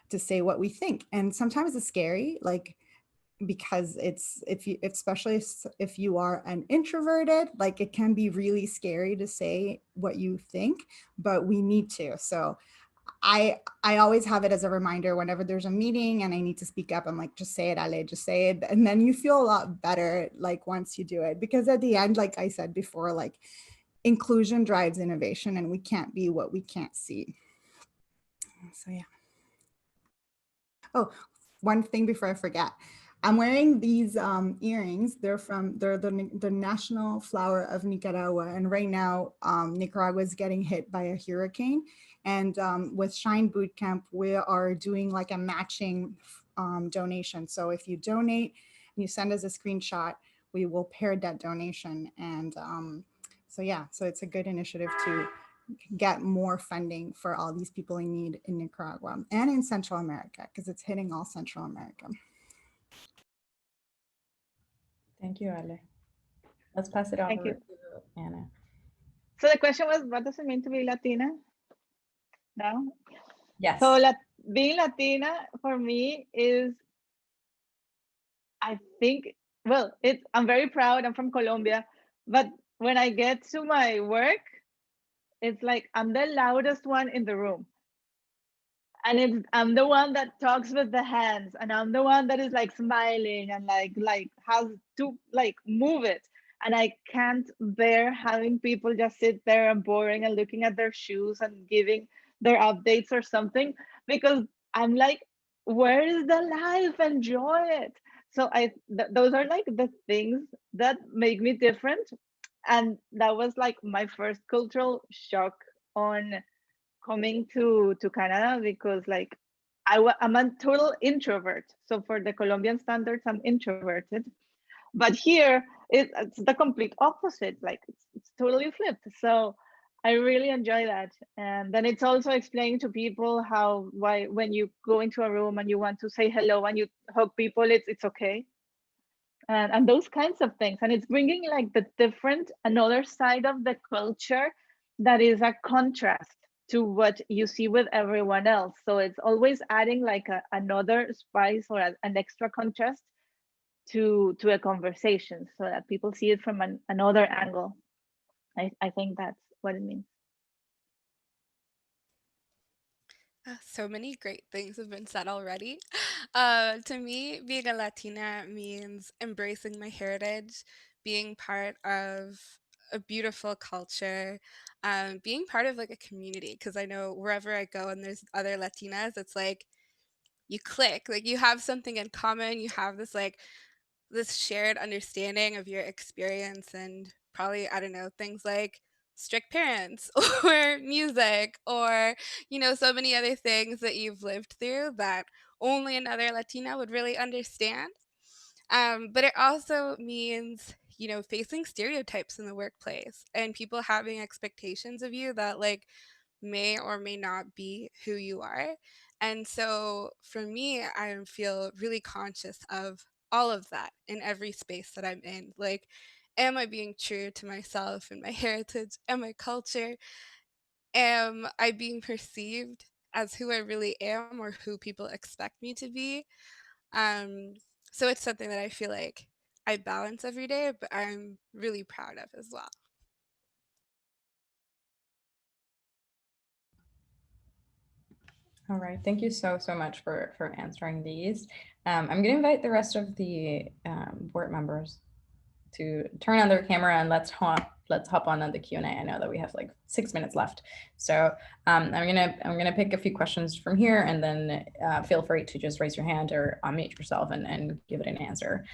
to say what we think. And sometimes it's scary, like, because especially if you are an introverted, like it can be really scary to say what you think, but we need to. So I always have it as a reminder whenever there's a meeting and I need to speak up. I'm like, just say it, Ale, just say it. And then you feel a lot better, like, once you do it, because at the end, like I said before, like, inclusion drives innovation, and we can't be what we can't see. So yeah. Oh, one thing before I forget. I'm wearing these earrings. They're the national flower of Nicaragua. And right now, Nicaragua is getting hit by a hurricane. And with Shine Bootcamp, we are doing like a matching donation. So if you donate and you send us a screenshot, we will pair that donation. And so yeah, so it's a good initiative to get more funding for all these people in need in Nicaragua and in Central America, because it's hitting all Central America. Thank you, Ale. Let's pass it over to Anna. So the question was, what does it mean to be Latina? No? Yes. So being Latina for me is, I think, well, I'm very proud. I'm from Colombia, but when I get to my work, it's like I'm the loudest one in the room. And I'm the one that talks with the hands, and I'm the one that is like smiling and like has to like move it. And I can't bear having people just sit there and boring and looking at their shoes and giving their updates or something, because I'm like, where is the life? Enjoy it. So those are like the things that make me different. And that was like my first cultural shock on coming to Canada, because like I'm a total introvert. So for the Colombian standards, I'm introverted. But here it's the complete opposite. Like it's totally flipped. So I really enjoy that. And then it's also explaining to people why when you go into a room and you want to say hello and you hug people, it's okay. And those kinds of things. And it's bringing like the different, another side of the culture that is a contrast to what you see with everyone else. So it's always adding like another spice or an extra contrast to a conversation, so that people see it from another angle. I think that's what it means. So many great things have been said already. To me, being a Latina means embracing my heritage, being part of a beautiful culture, being part of like a community. Because I know wherever I go and there's other Latinas, it's like you click, like you have something in common. You have this shared understanding of your experience, and probably, I don't know, things like strict parents or music or, so many other things that you've lived through that only another Latina would really understand. But it also means, facing stereotypes in the workplace and people having expectations of you that like may or may not be who you are. And so for me, I feel really conscious of all of that in every space that I'm in. Like, am I being true to myself and my heritage and my culture? Am I being perceived as who I really am or who people expect me to be? Um, so it's something that I feel like I balance every day, but I'm really proud of as well. All right, thank you so much for answering these. I'm going to invite the rest of the board members to turn on their camera and let's hop on the Q&A. I know that we have like 6 minutes left, so I'm gonna pick a few questions from here, and then feel free to just raise your hand or unmute yourself and give it an answer.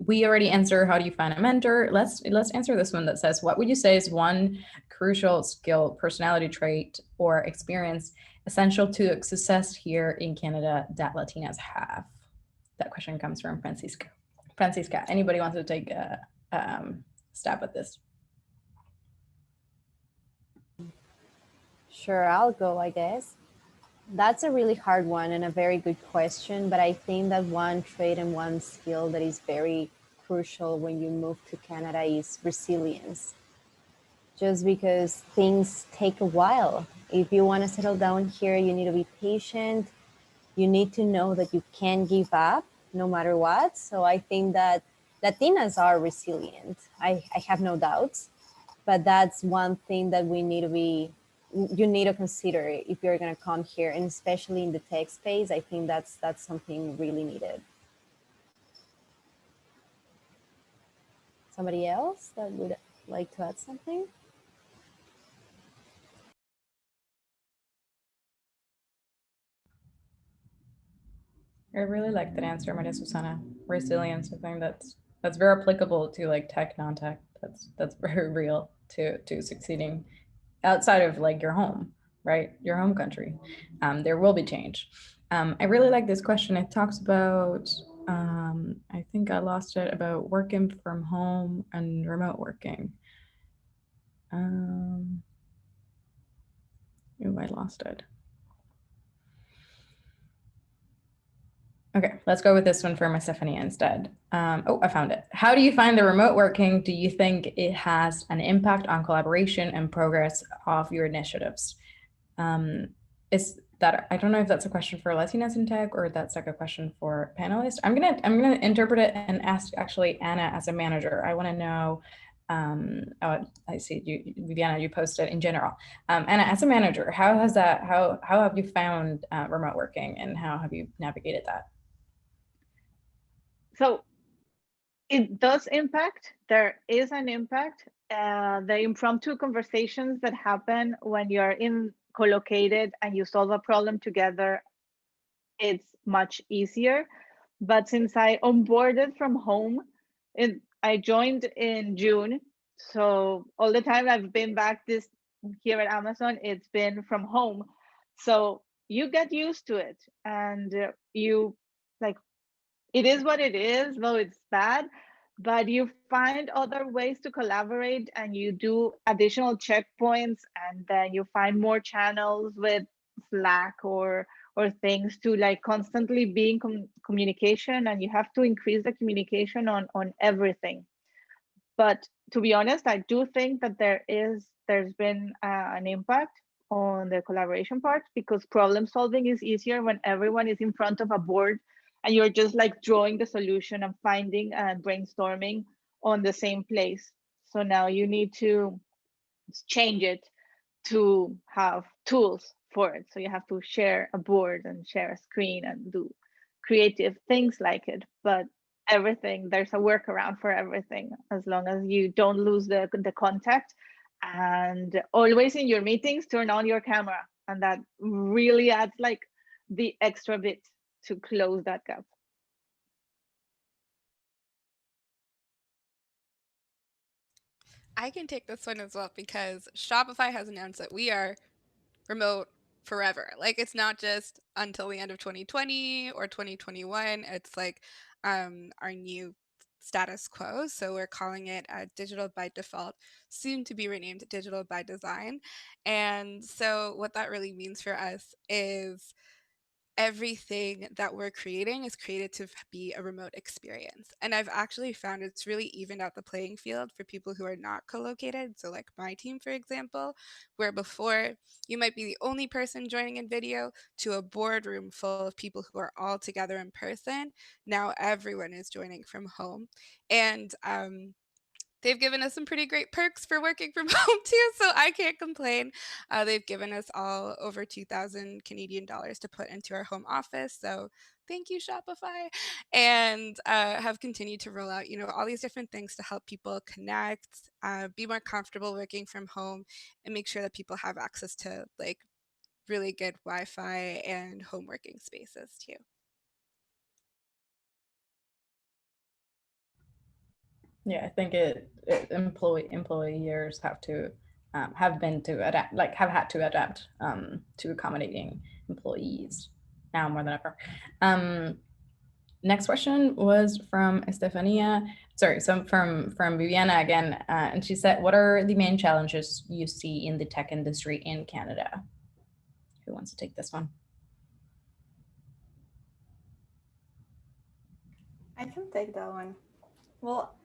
We already answered, how do you find a mentor? Let's answer this one that says, what would you say is one crucial skill, personality trait, or experience essential to success here in Canada that Latinas have? That question comes from Francisca. Anybody wants to take a stab at this? Sure, I'll go, I guess. That's a really hard one and a very good question, but I think that one trait and one skill that is very crucial when you move to Canada is resilience. Just because things take a while. If you want to settle down here, you need to be patient. You need to know that you can't give up no matter what. So I think that Latinas are resilient. I have no doubts, but that's one thing that you need to consider if you're going to come here, and especially in the tech space. I think that's something really needed. Somebody else that would like to add something? I really like that answer, Maria Susana. Resilience, I think that's very applicable to like tech, non-tech. That's very real to succeeding outside of like your home, right? Your home country. There will be change. I really like this question. It talks about, I think I lost it, about working from home and remote working. I lost it. Okay, let's go with this one from Stephanie instead. I found it. How do you find the remote working? Do you think it has an impact on collaboration and progress of your initiatives? Is that, I don't know if that's a question for Latinas in tech or that's like a question for panelists. I'm gonna interpret it and ask actually Anna as a manager. I want to know. I see you, Viviana. You posted in general. Anna, as a manager, how have you found remote working, and how have you navigated that? So it does impact. There is an impact. The impromptu conversations that happen when you're co-located and you solve a problem together it's much easier. But since I onboarded from home, I joined in June. So all the time I've been back this here at Amazon, it's been from home. So you get used to it, and you like, it is what it is, though it's bad, but you find other ways to collaborate, and you do additional checkpoints, and then you find more channels with Slack or things to like constantly be in communication, and you have to increase the communication on everything. But to be honest, I do think that there's been an impact on the collaboration part, because problem solving is easier when everyone is in front of a board and you're just like drawing the solution and finding and brainstorming on the same place. So now you need to change it to have tools for it. So you have to share a board and share a screen and do creative things like it. But everything, there's a workaround for everything, as long as you don't lose the contact. And always in your meetings, turn on your camera. And that really adds like the extra bit to close that gap. I can take this one as well, because Shopify has announced that we are remote forever. Like, it's not just until the end of 2020 or 2021. It's like our new status quo. So we're calling it digital by default, soon to be renamed digital by design. And so what that really means for us is everything that we're creating is created to be a remote experience. And I've actually found it's really evened out the playing field for people who are not co-located. So like my team, for example, where before you might be the only person joining in video to a boardroom full of people who are all together in person. Now everyone is joining from home. And they've given us some pretty great perks for working from home too, so I can't complain. They've given us all over 2,000 Canadian dollars to put into our home office, so thank you, Shopify. And have continued to roll out, all these different things to help people connect, be more comfortable working from home, and make sure that people have access to like really good Wi-Fi and home working spaces too. Yeah, I think employers have been to adapt, like have had to adapt to accommodating employees now more than ever. Next question was from Estefania. Sorry, so from Viviana again, and she said, "What are the main challenges you see in the tech industry in Canada?" Who wants to take this one? I can take that one. Well,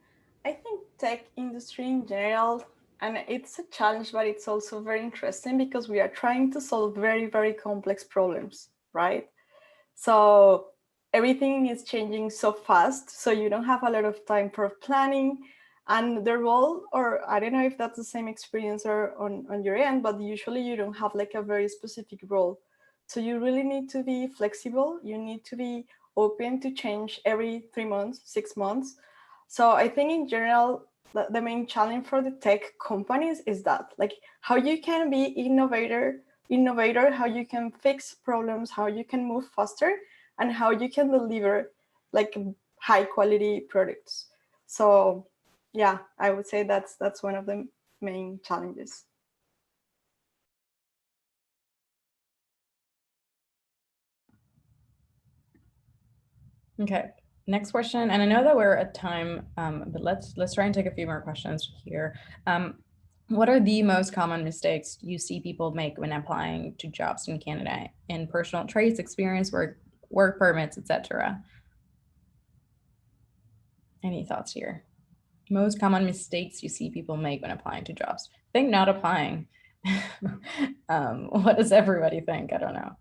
I think tech industry in general, and it's a challenge, but it's also very interesting because we are trying to solve very, very complex problems, right? So everything is changing so fast, so you don't have a lot of time for planning. And the role, or I don't know if that's the same experience or on your end, but usually you don't have like a very specific role. So you really need to be flexible. You need to be open to change every 3 months, 6 months. So I think in general, the main challenge for the tech companies is that, like, how you can be innovator, how you can fix problems, how you can move faster, and how you can deliver like high quality products. So yeah, I would say that's one of the main challenges. Okay, next question, and I know that we're at time, but let's try and take a few more questions here. What are the most common mistakes you see people make when applying to jobs in Canada in personal traits, experience, work permits, etc.? Any thoughts here? Most common mistakes you see people make when applying to jobs. I think not applying. What does everybody think? I don't know.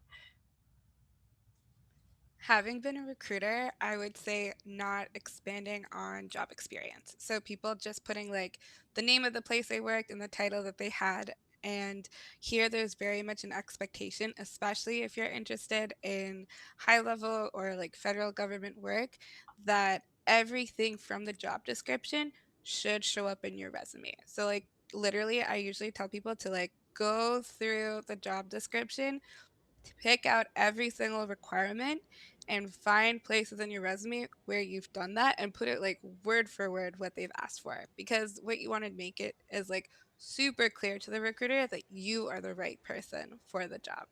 Having been a recruiter, I would say not expanding on job experience. So people just putting like the name of the place they worked and the title that they had. And here there's very much an expectation, especially if you're interested in high level or like federal government work, that everything from the job description should show up in your resume. So like literally, I usually tell people to like go through the job description, pick out every single requirement and find places in your resume where you've done that and put it like word for word what they've asked for. Because what you want to make it is like super clear to the recruiter that you are the right person for the job.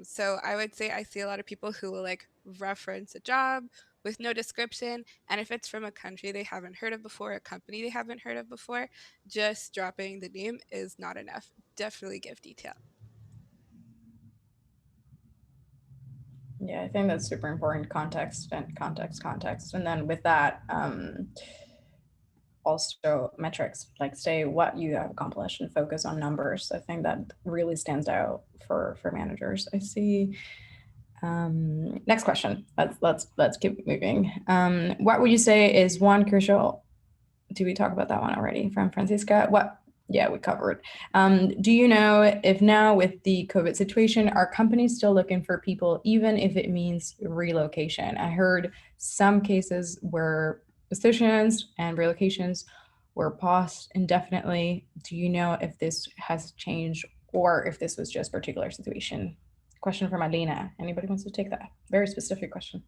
So I would say I see a lot of people who will like reference a job with no description. And if it's from a country they haven't heard of before, a company they haven't heard of before, just dropping the name is not enough. Definitely give detail. Yeah, I think that's super important. Context and context. And then with that, also metrics, like say what you have accomplished and focus on numbers. I think that really stands out for managers. I see. Next question. Let's keep moving. What would you say is one crucial? Did we talk about that one already from Francisca? What? Yeah, we covered. Do you know if now with the COVID situation, are companies still looking for people, even if it means relocation? I heard some cases where positions and relocations were paused indefinitely. Do you know if this has changed or if this was just a particular situation? Question from Alina. Anybody wants to take that? Very specific question.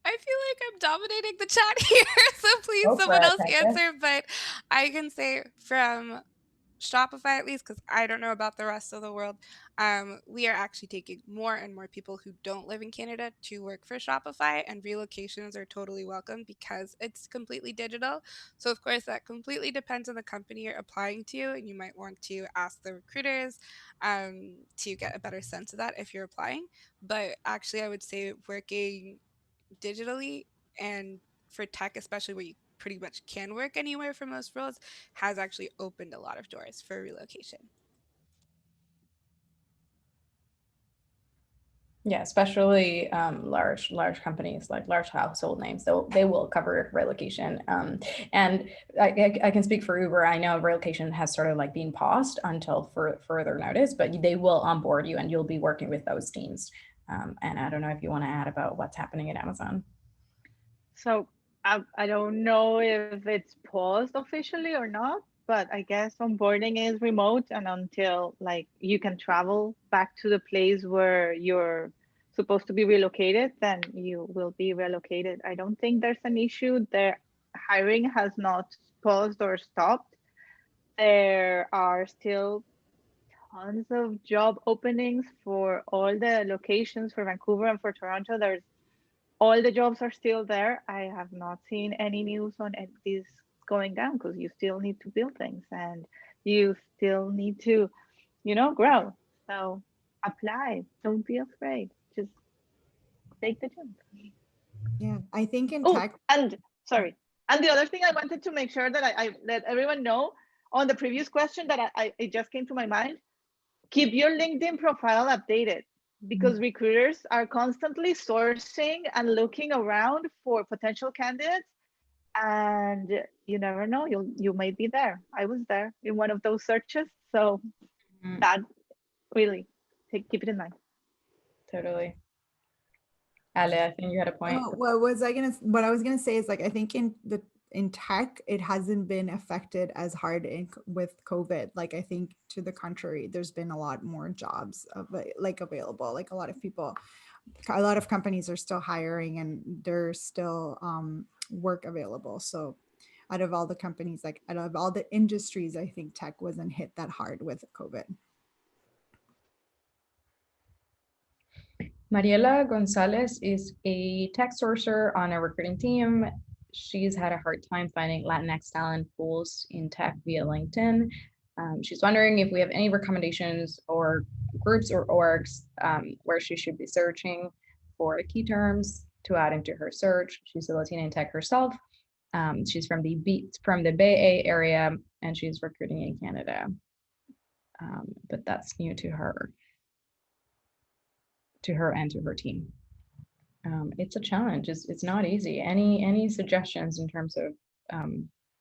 I feel like I'm dominating the chat here, so please someone else answer. But I can say from Shopify, at least, because I don't know about the rest of the world, we are actually taking more and more people who don't live in Canada to work for Shopify, and relocations are totally welcome because it's completely digital. So of course that completely depends on the company you're applying to, and you might want to ask the recruiters to get a better sense of that if you're applying. But actually I would say working digitally and for tech, especially where you pretty much can work anywhere for most roles, has actually opened a lot of doors for relocation. Yeah, especially large companies, like large household names. So they will cover relocation. And I can speak for Uber. I know relocation has sort of like been paused until further notice, but they will onboard you and you'll be working with those teams. And I don't know if you want to add about what's happening at Amazon. So I don't know if it's paused officially or not, but I guess onboarding is remote, and until like you can travel back to the place where you're supposed to be relocated, then you will be relocated. I don't think there's an issue. Their hiring has not paused or stopped. There are still tons of job openings for all the locations for Vancouver and for Toronto. There's all the jobs are still there. I have not seen any news on this going down, because you still need to build things and you still need to, grow. So apply. Don't be afraid. Just take the jump. Yeah, I think in tech. And sorry. And the other thing I wanted to make sure that I let everyone know on the previous question that it just came to my mind. Keep your LinkedIn profile updated, because recruiters are constantly sourcing and looking around for potential candidates, and you never know, you might be there. I was there in one of those searches, so that really keep it in mind. Totally. Ale, I think you had a point. What I was gonna say is, like, I think in tech, it hasn't been affected as hard with COVID. Like, I think to the contrary, there's been a lot more jobs available. Like, a lot of companies are still hiring, and there's still work available. So out of all the companies, like out of all the industries, I think tech wasn't hit that hard with COVID. Mariela Gonzalez is a tech sourcer on a recruiting team. She's had a hard time finding Latinx talent pools in tech via LinkedIn. She's wondering if we have any recommendations or groups or orgs where she should be searching for key terms to add into her search. She's a Latina in tech herself. She's from the Bay Area, and she's recruiting in Canada. But that's new to her and to her team. It's a challenge. It's not easy. Any suggestions in terms of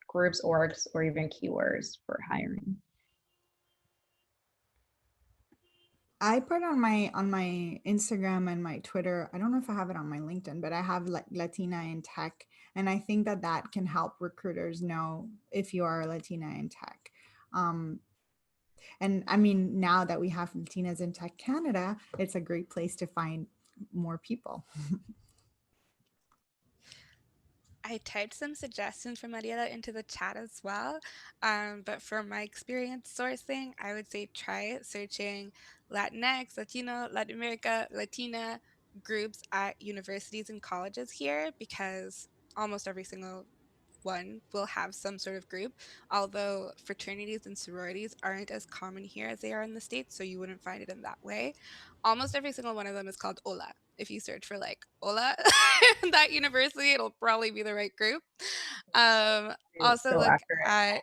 groups, orgs, or even keywords for hiring? I put on my Instagram and my Twitter. I don't know if I have it on my LinkedIn, but I have Latina in tech, and I think that can help recruiters know if you are a Latina in tech. And I mean, now that we have Latinas in Tech Canada, it's a great place to find more people. I typed some suggestions from Mariela into the chat as well. But from my experience sourcing, I would say try searching Latinx, Latino, Latin America, Latina groups at universities and colleges here, because almost every single one will have some sort of group, although fraternities and sororities aren't as common here as they are in the States, so you wouldn't find it in that way. Almost every single one of them is called Hola. If you search for like Hola in that university, it'll probably be the right group. Also So look accurate. at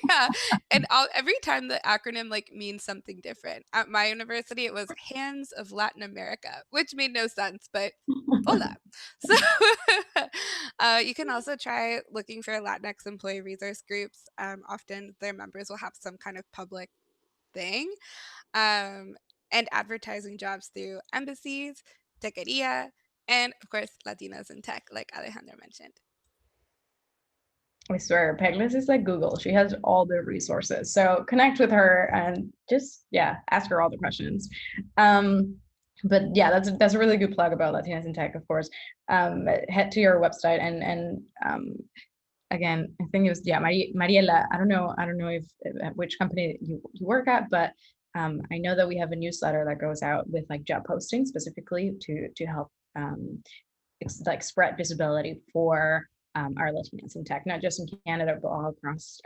yeah, and every time the acronym like means something different. At my university, it was Hands of Latin America, which made no sense, but Hola. So you can also try looking for Latinx employee resource groups. Often their members will have some kind of public thing, and advertising jobs through embassies, taqueria, and of course, Latinas in tech, like Alejandra mentioned. I swear, Pegless is like Google. She has all the resources. So connect with her and just, ask her all the questions. But yeah, that's a really good plug about Latinas in Tech, of course. Head to your website and again, I think it was, Mariela, I don't know if which company you work at, but I know that we have a newsletter that goes out with like job postings specifically to help like spread visibility for our Latinas in tech, not just in Canada, but all across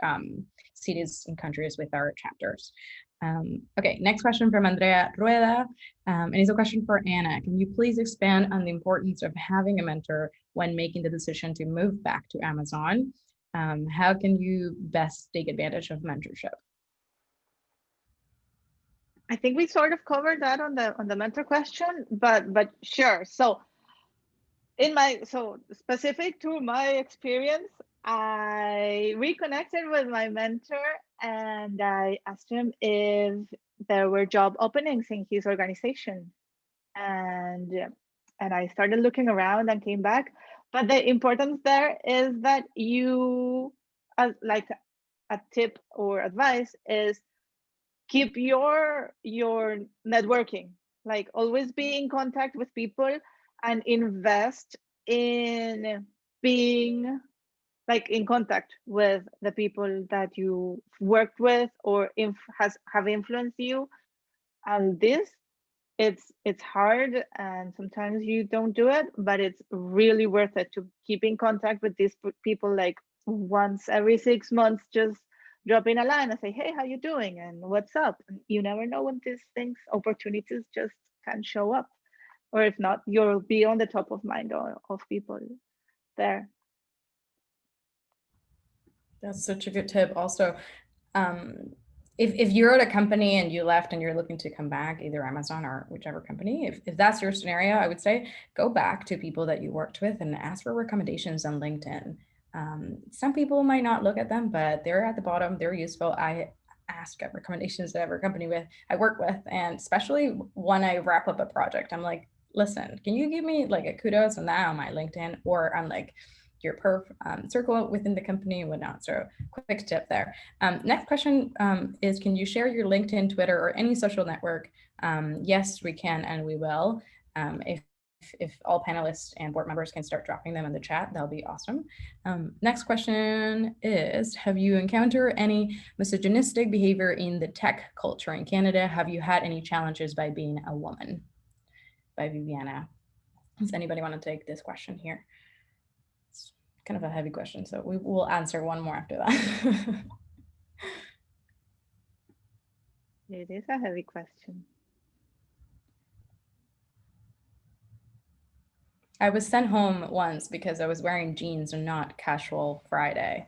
cities and countries with our chapters. Okay, next question from Andrea Rueda, and it's a question for Anna. Can you please expand on the importance of having a mentor when making the decision to move back to Amazon? How can you best take advantage of mentorship? I think we sort of covered that on the mentor question, but sure. So specific to my experience, I reconnected with my mentor and I asked him if there were job openings in his organization, and I started looking around and came back. But the importance there is that you, like a tip or advice is, keep your networking, like always be in contact with people and invest in being like in contact with the people that you worked with or have influenced you. And this, it's hard and sometimes you don't do it, but it's really worth it to keep in contact with these people, like once every 6 months, just drop in a line and say, hey, how you doing and what's up. And you never know when these things, opportunities just can show up, or if not, you'll be on the top of mind of people there. That's such a good tip. Also, if you're at a company and you left and you're looking to come back, either Amazon or whichever company, if that's your scenario, I would say go back to people that you worked with and ask for recommendations on LinkedIn. Some people might not look at them, but they're at the bottom, they're useful. I ask recommendations to every company I work with, and especially when I wrap up a project, I'm like, listen, can you give me like a kudos on that on my LinkedIn, or on like your perf circle within the company and whatnot. So quick tip there. Next question is, can you share your LinkedIn, Twitter, or any social network? Yes, we can and we will. If all panelists and board members can start dropping them in the chat, that'll be awesome. Next question is, have you encountered any misogynistic behavior in the tech culture in Canada? Have you had any challenges by being a woman? By Viviana. Does anybody want to take this question here? It's kind of a heavy question, so we will answer one more after that. It is a heavy question. I was sent home once because I was wearing jeans and not casual Friday.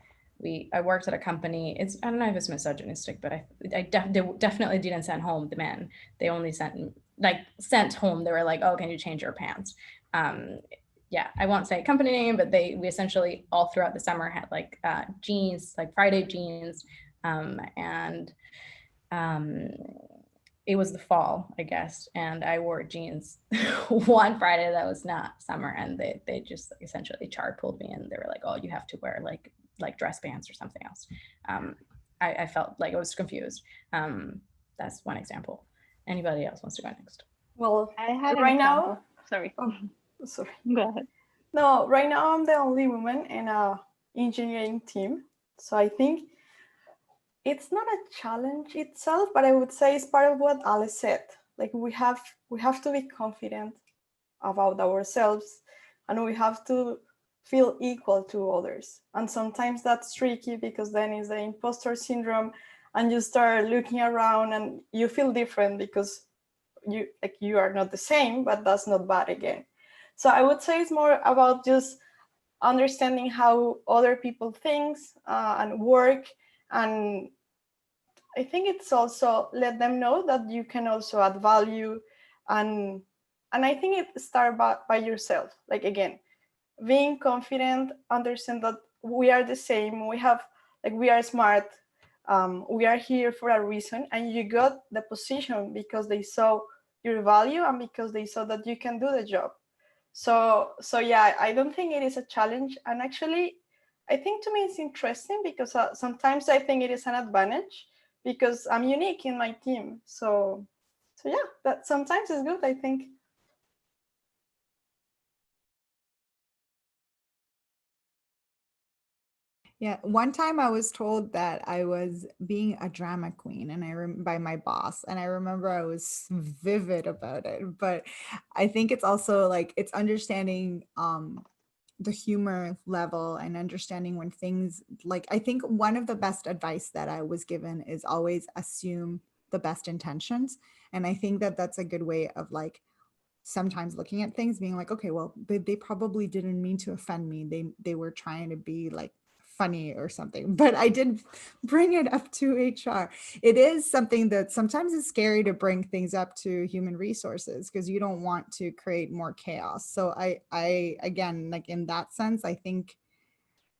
I worked at a company. I don't know if it's misogynistic, but they definitely didn't send home the men. They only sent home. They were like, "Oh, can you change your pants?" Yeah, I won't say company name, but we essentially all throughout the summer had like jeans, like Friday jeans, and it was the fall, I guess, and I wore jeans one Friday that was not summer, and they just essentially chart pulled me, and they were like, "Oh, you have to wear like dress pants or something else." I felt like I was confused. That's one example. Anybody else wants to go next? Well, I had an right example. now, Sorry. oh, sorry. Go ahead. No, right now I'm the only woman in a engineering team. So I think it's not a challenge itself, but I would say it's part of what Alice said. Like we have to be confident about ourselves, and we have to feel equal to others. And sometimes that's tricky because then it's the imposter syndrome, and you start looking around and you feel different because you are not the same, but that's not bad again. So I would say it's more about just understanding how other people think and work. And I think it's also let them know that you can also add value. And I think it starts by yourself. Like, again, being confident, understand that we are the same. We are smart. We are here for a reason, and you got the position because they saw your value and because they saw that you can do the job. So yeah, I don't think it is a challenge. And actually, I think to me it's interesting because sometimes I think it is an advantage because I'm unique in my team. So yeah, that sometimes is good, I think. Yeah, one time I was told that I was being a drama queen, and by my boss, and I remember I was vivid about it. But I think it's also like it's understanding the humor level and understanding when things, like, I think one of the best advice that I was given is always assume the best intentions. And I think that that's a good way of, like, sometimes looking at things being like, okay, well, they probably didn't mean to offend me. They were trying to be like funny or something. But I did bring it up to HR. It is something that sometimes is scary to bring things up to human resources because you don't want to create more chaos. So I again, like, in that sense, I think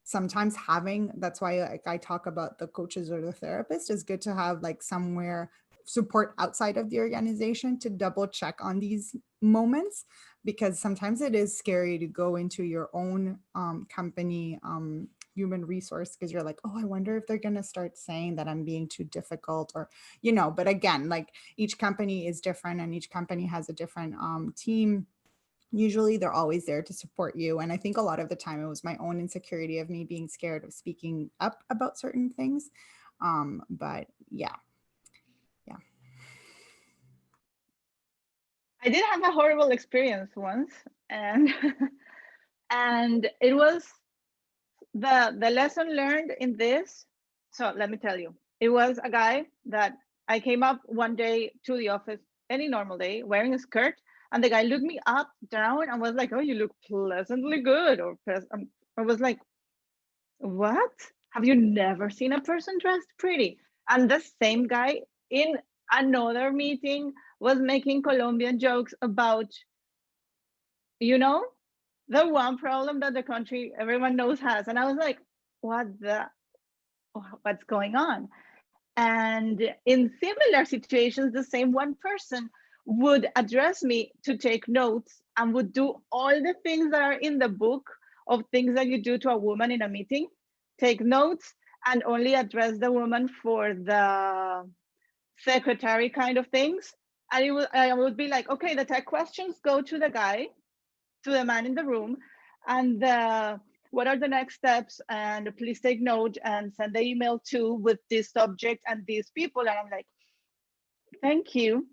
sometimes having, that's why, like, I talk about the coaches or the therapist, is good to have, like, somewhere support outside of the organization to double check on these moments, because sometimes it is scary to go into your own company human resource because you're like, oh, I wonder if they're going to start saying that I'm being too difficult, or, but again, like, each company is different and each company has a different team. Usually they're always there to support you. And I think a lot of the time it was my own insecurity of me being scared of speaking up about certain things. But yeah. I did have a horrible experience once, and and it was the lesson learned in this. So let me tell you, it was a guy that I came up one day to the office, any normal day, wearing a skirt, and the guy looked me up, down, and was like, "Oh, you look pleasantly good." I was like, "What? Have you never seen a person dressed pretty?" And the same guy in another meeting was making Colombian jokes about, the one problem that the country everyone knows has. And I was like, what's going on? And in similar situations, the same one person would address me to take notes and would do all the things that are in the book of things that you do to a woman in a meeting, take notes, and only address the woman for the secretary kind of things. And I would be like, okay, the tech questions go to the guy, to the man in the room, and what are the next steps, and please take note and send the email to with this subject and these people. And I'm like, thank you.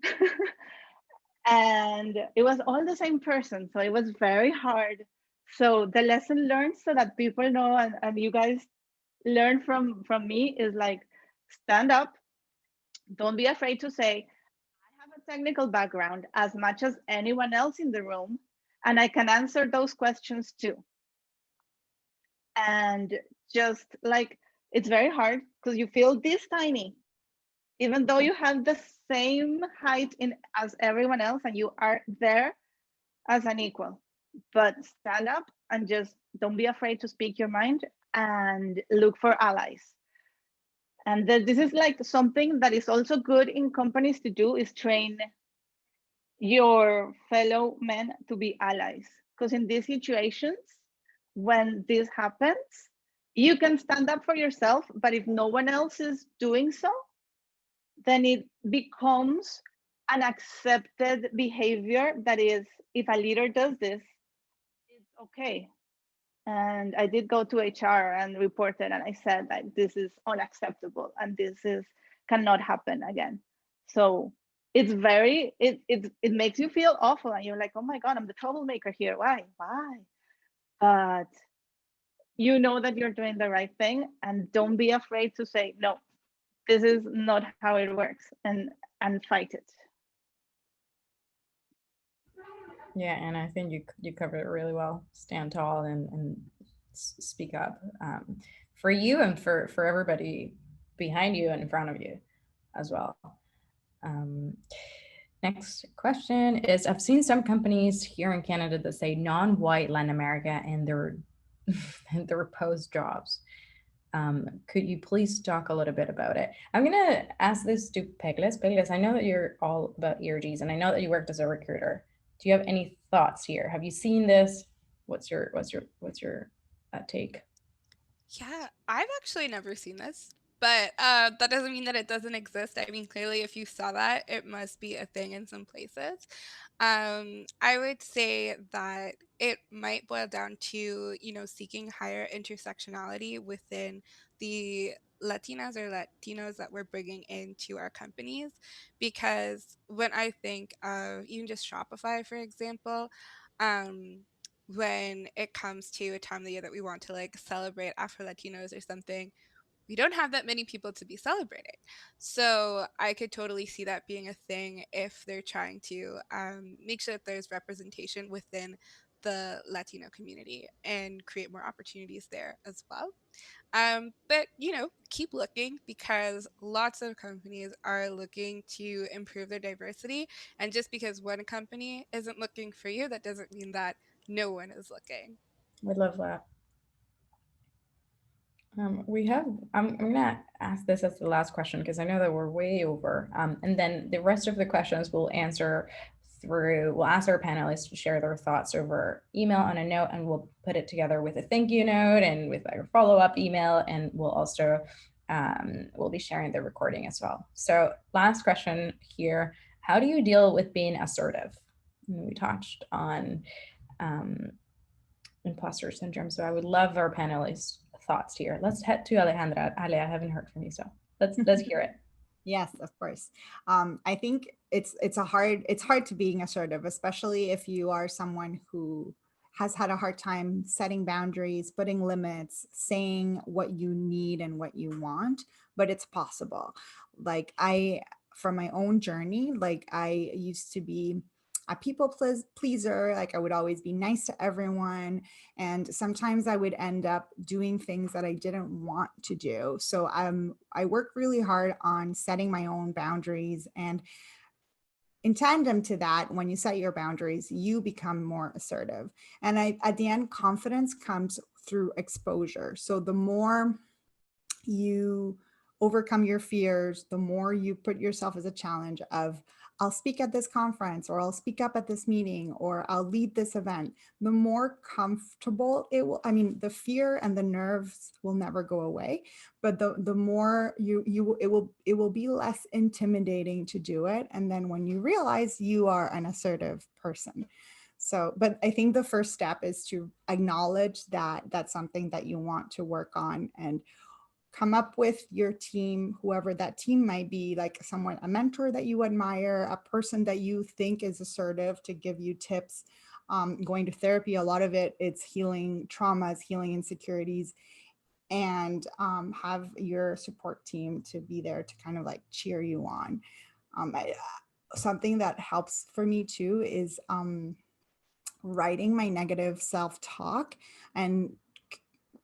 And it was all the same person, so it was very hard. So the lesson learned, so that people know, and you guys learn from me, is like, stand up, don't be afraid to say, I have a technical background as much as anyone else in the room, and I can answer those questions too. And just like, it's very hard because you feel this tiny, even though you have the same height as everyone else, and you are there as an equal. But stand up and just don't be afraid to speak your mind and look for allies. And this is like something that is also good in companies to do, is train your fellow men to be allies. Because in these situations, when this happens, you can stand up for yourself, but if no one else is doing so, then it becomes an accepted behavior that is, if a leader does this, it's okay. And I did go to HR and reported, and I said that this is unacceptable and this is cannot happen again. So it's very, it makes you feel awful, and you're like, oh my God, I'm the troublemaker here. Why? But you know that you're doing the right thing, and don't be afraid to say, no, this is not how it works, and fight it. Yeah, and I think you covered it really well. Stand tall and speak up, for you and for everybody behind you and in front of you as well. Next question is, I've seen some companies here in Canada that say non-white Latin America in their in their post jobs. Could you please talk a little bit about it? I'm gonna ask this to Pegles. Pegles, I know that you're all about ERGs, and I know that you worked as a recruiter. Do you have any thoughts here? Have you seen this? What's your take? Yeah, I've actually never seen this, but that doesn't mean that it doesn't exist. I mean, clearly, if you saw that, it must be a thing in some places. I would say that it might boil down to, seeking higher intersectionality within the Latinas or Latinos that we're bringing into our companies. Because when I think of even just Shopify, for example, um, when it comes to a time of the year that we want to like celebrate Afro Latinos or something, we don't have that many people to be celebrating. So I could totally see that being a thing if they're trying to make sure that there's representation within the Latino community and create more opportunities there as well. But keep looking, because lots of companies are looking to improve their diversity. And just because one company isn't looking for you, that doesn't mean that no one is looking. I love that. I'm gonna ask this as the last question because I know that we're way over. And then the rest of the questions we'll ask our panelists to share their thoughts over email on a note, and we'll put it together with a thank you note and with our follow-up email, and we'll also we'll be sharing the recording as well. So last question here, how do you deal with being assertive? And we touched on imposter syndrome, so I would love our panelists' thoughts here. Let's head to Alejandra. Ale, I haven't heard from you, so let's hear it. Yes, of course. I think it's hard to being assertive, especially if you are someone who has had a hard time setting boundaries, putting limits, saying what you need and what you want, but it's possible. Like from my own journey, like I used to be a people pleaser. Like I would always be nice to everyone. And sometimes I would end up doing things that I didn't want to do. So I work really hard on setting my own boundaries. And in tandem to that, when you set your boundaries, you become more assertive. And at the end, confidence comes through exposure. So the more you overcome your fears, the more you put yourself as a challenge of, I'll speak at this conference, or I'll speak up at this meeting, or I'll lead this event, the more comfortable it will. I mean, the fear and the nerves will never go away, but the more it will be less intimidating to do it. And then when you realize you are an assertive person. So, but I think the first step is to acknowledge that that's something that you want to work on, and come up with your team, whoever that team might be, like someone, a mentor that you admire, a person that you think is assertive to give you tips. Going to therapy, a lot of it's healing traumas, healing insecurities, and have your support team to be there to kind of like cheer you on. Something that helps for me too is writing my negative self-talk and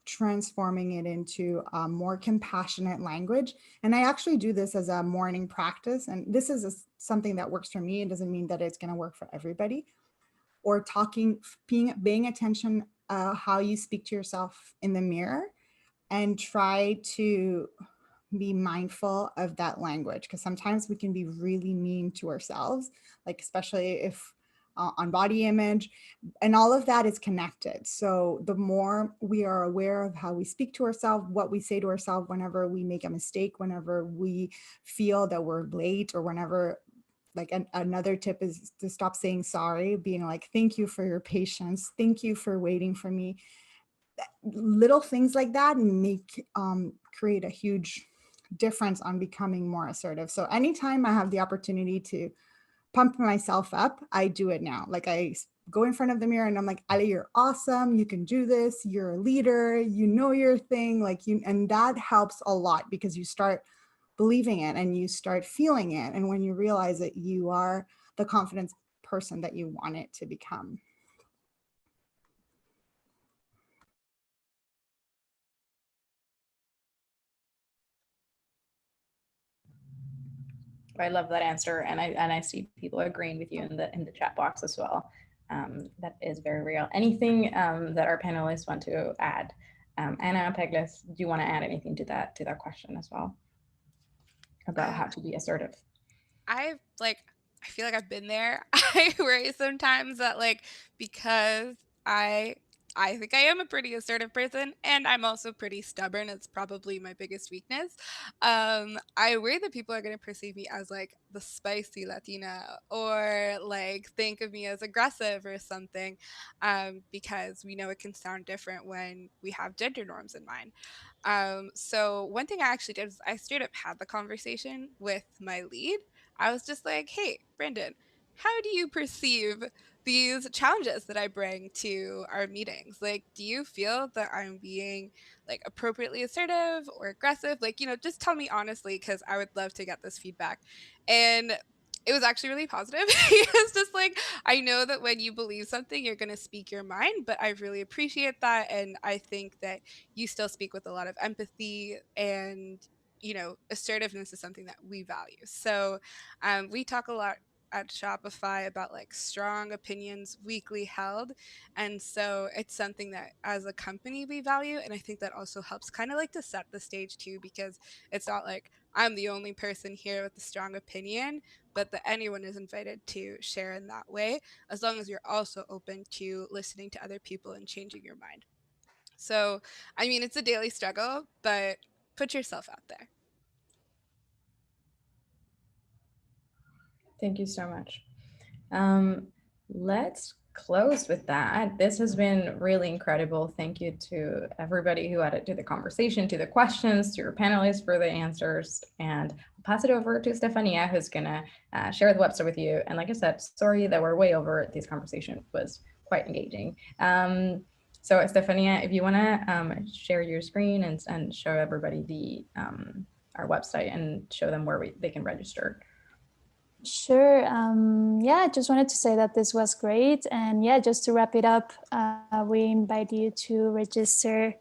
transforming it into a more compassionate language. And I actually do this as a morning practice. And this is something that works for me. It doesn't mean that it's going to work for everybody. Or paying attention how you speak to yourself in the mirror, and try to be mindful of that language, because sometimes we can be really mean to ourselves, like especially if on body image, and all of that is connected. So the more we are aware of how we speak to ourselves, what we say to ourselves whenever we make a mistake, whenever we feel that we're late, or whenever, like another tip is to stop saying sorry, being like, thank you for your patience, thank you for waiting for me. Little things like that create a huge difference on becoming more assertive. So anytime I have the opportunity to pump myself up, I do it now. Like, I go in front of the mirror and I'm like, Ale, you're awesome, you can do this, you're a leader, you know your thing, and that helps a lot, because you start believing it and you start feeling it, and when you realize that you are the confident person that you want it to become. I love that answer, and I see people agreeing with you in the chat box as well. That is very real. Anything that our panelists want to add? Anna, Pegles, do you want to add anything to that question as well about how to be assertive? I feel like I've been there. I worry sometimes that because I think I am a pretty assertive person, and I'm also pretty stubborn. It's probably my biggest weakness. I worry that people are going to perceive me as the spicy Latina, or think of me as aggressive or something, because we know it can sound different when we have gender norms in mind. So one thing I actually did was I straight up had the conversation with my lead. I was just like, hey, Brandon, how do you perceive these challenges that I bring to our meetings? Do you feel that I'm being appropriately assertive or aggressive? Just tell me honestly, because I would love to get this feedback. And it was actually really positive. It's just I know that when you believe something, you're going to speak your mind, but I really appreciate that. And I think that you still speak with a lot of empathy, and assertiveness is something that we value. So we talk a lot at Shopify about strong opinions weakly held, and so it's something that as a company we value. And I think that also helps kind of to set the stage too, because it's not like I'm the only person here with a strong opinion, but that anyone is invited to share in that way, as long as you're also open to listening to other people and changing your mind. So, I mean, it's a daily struggle, but put yourself out there. Thank you so much. Let's close with that. This has been really incredible. Thank you to everybody who added to the conversation, to the questions, to your panelists for the answers. And I'll pass it over to Stefania, who's gonna share the website with you. And like I said, sorry that we're way over. This conversation was quite engaging. So Stefania, if you wanna share your screen and show everybody the our website and show them where they can register. Sure. Yeah, I just wanted to say that this was great. And yeah, just to wrap it up, we invite you to register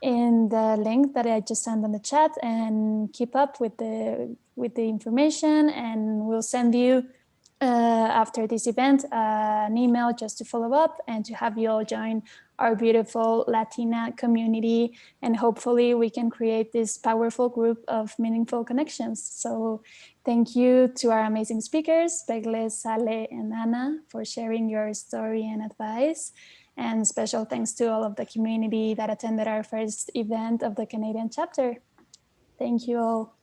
in the link that I just sent on the chat, and keep up with the information. And we'll send you after this event an email just to follow up and to have you all join our beautiful Latina community. And hopefully we can create this powerful group of meaningful connections. So thank you to our amazing speakers, Pegles, Sale, and Anna, for sharing your story and advice. And special thanks to all of the community that attended our first event of the Canadian chapter. Thank you all.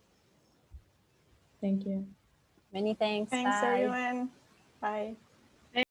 Thank you. Many thanks. Thanks, Bye. everyone. Bye.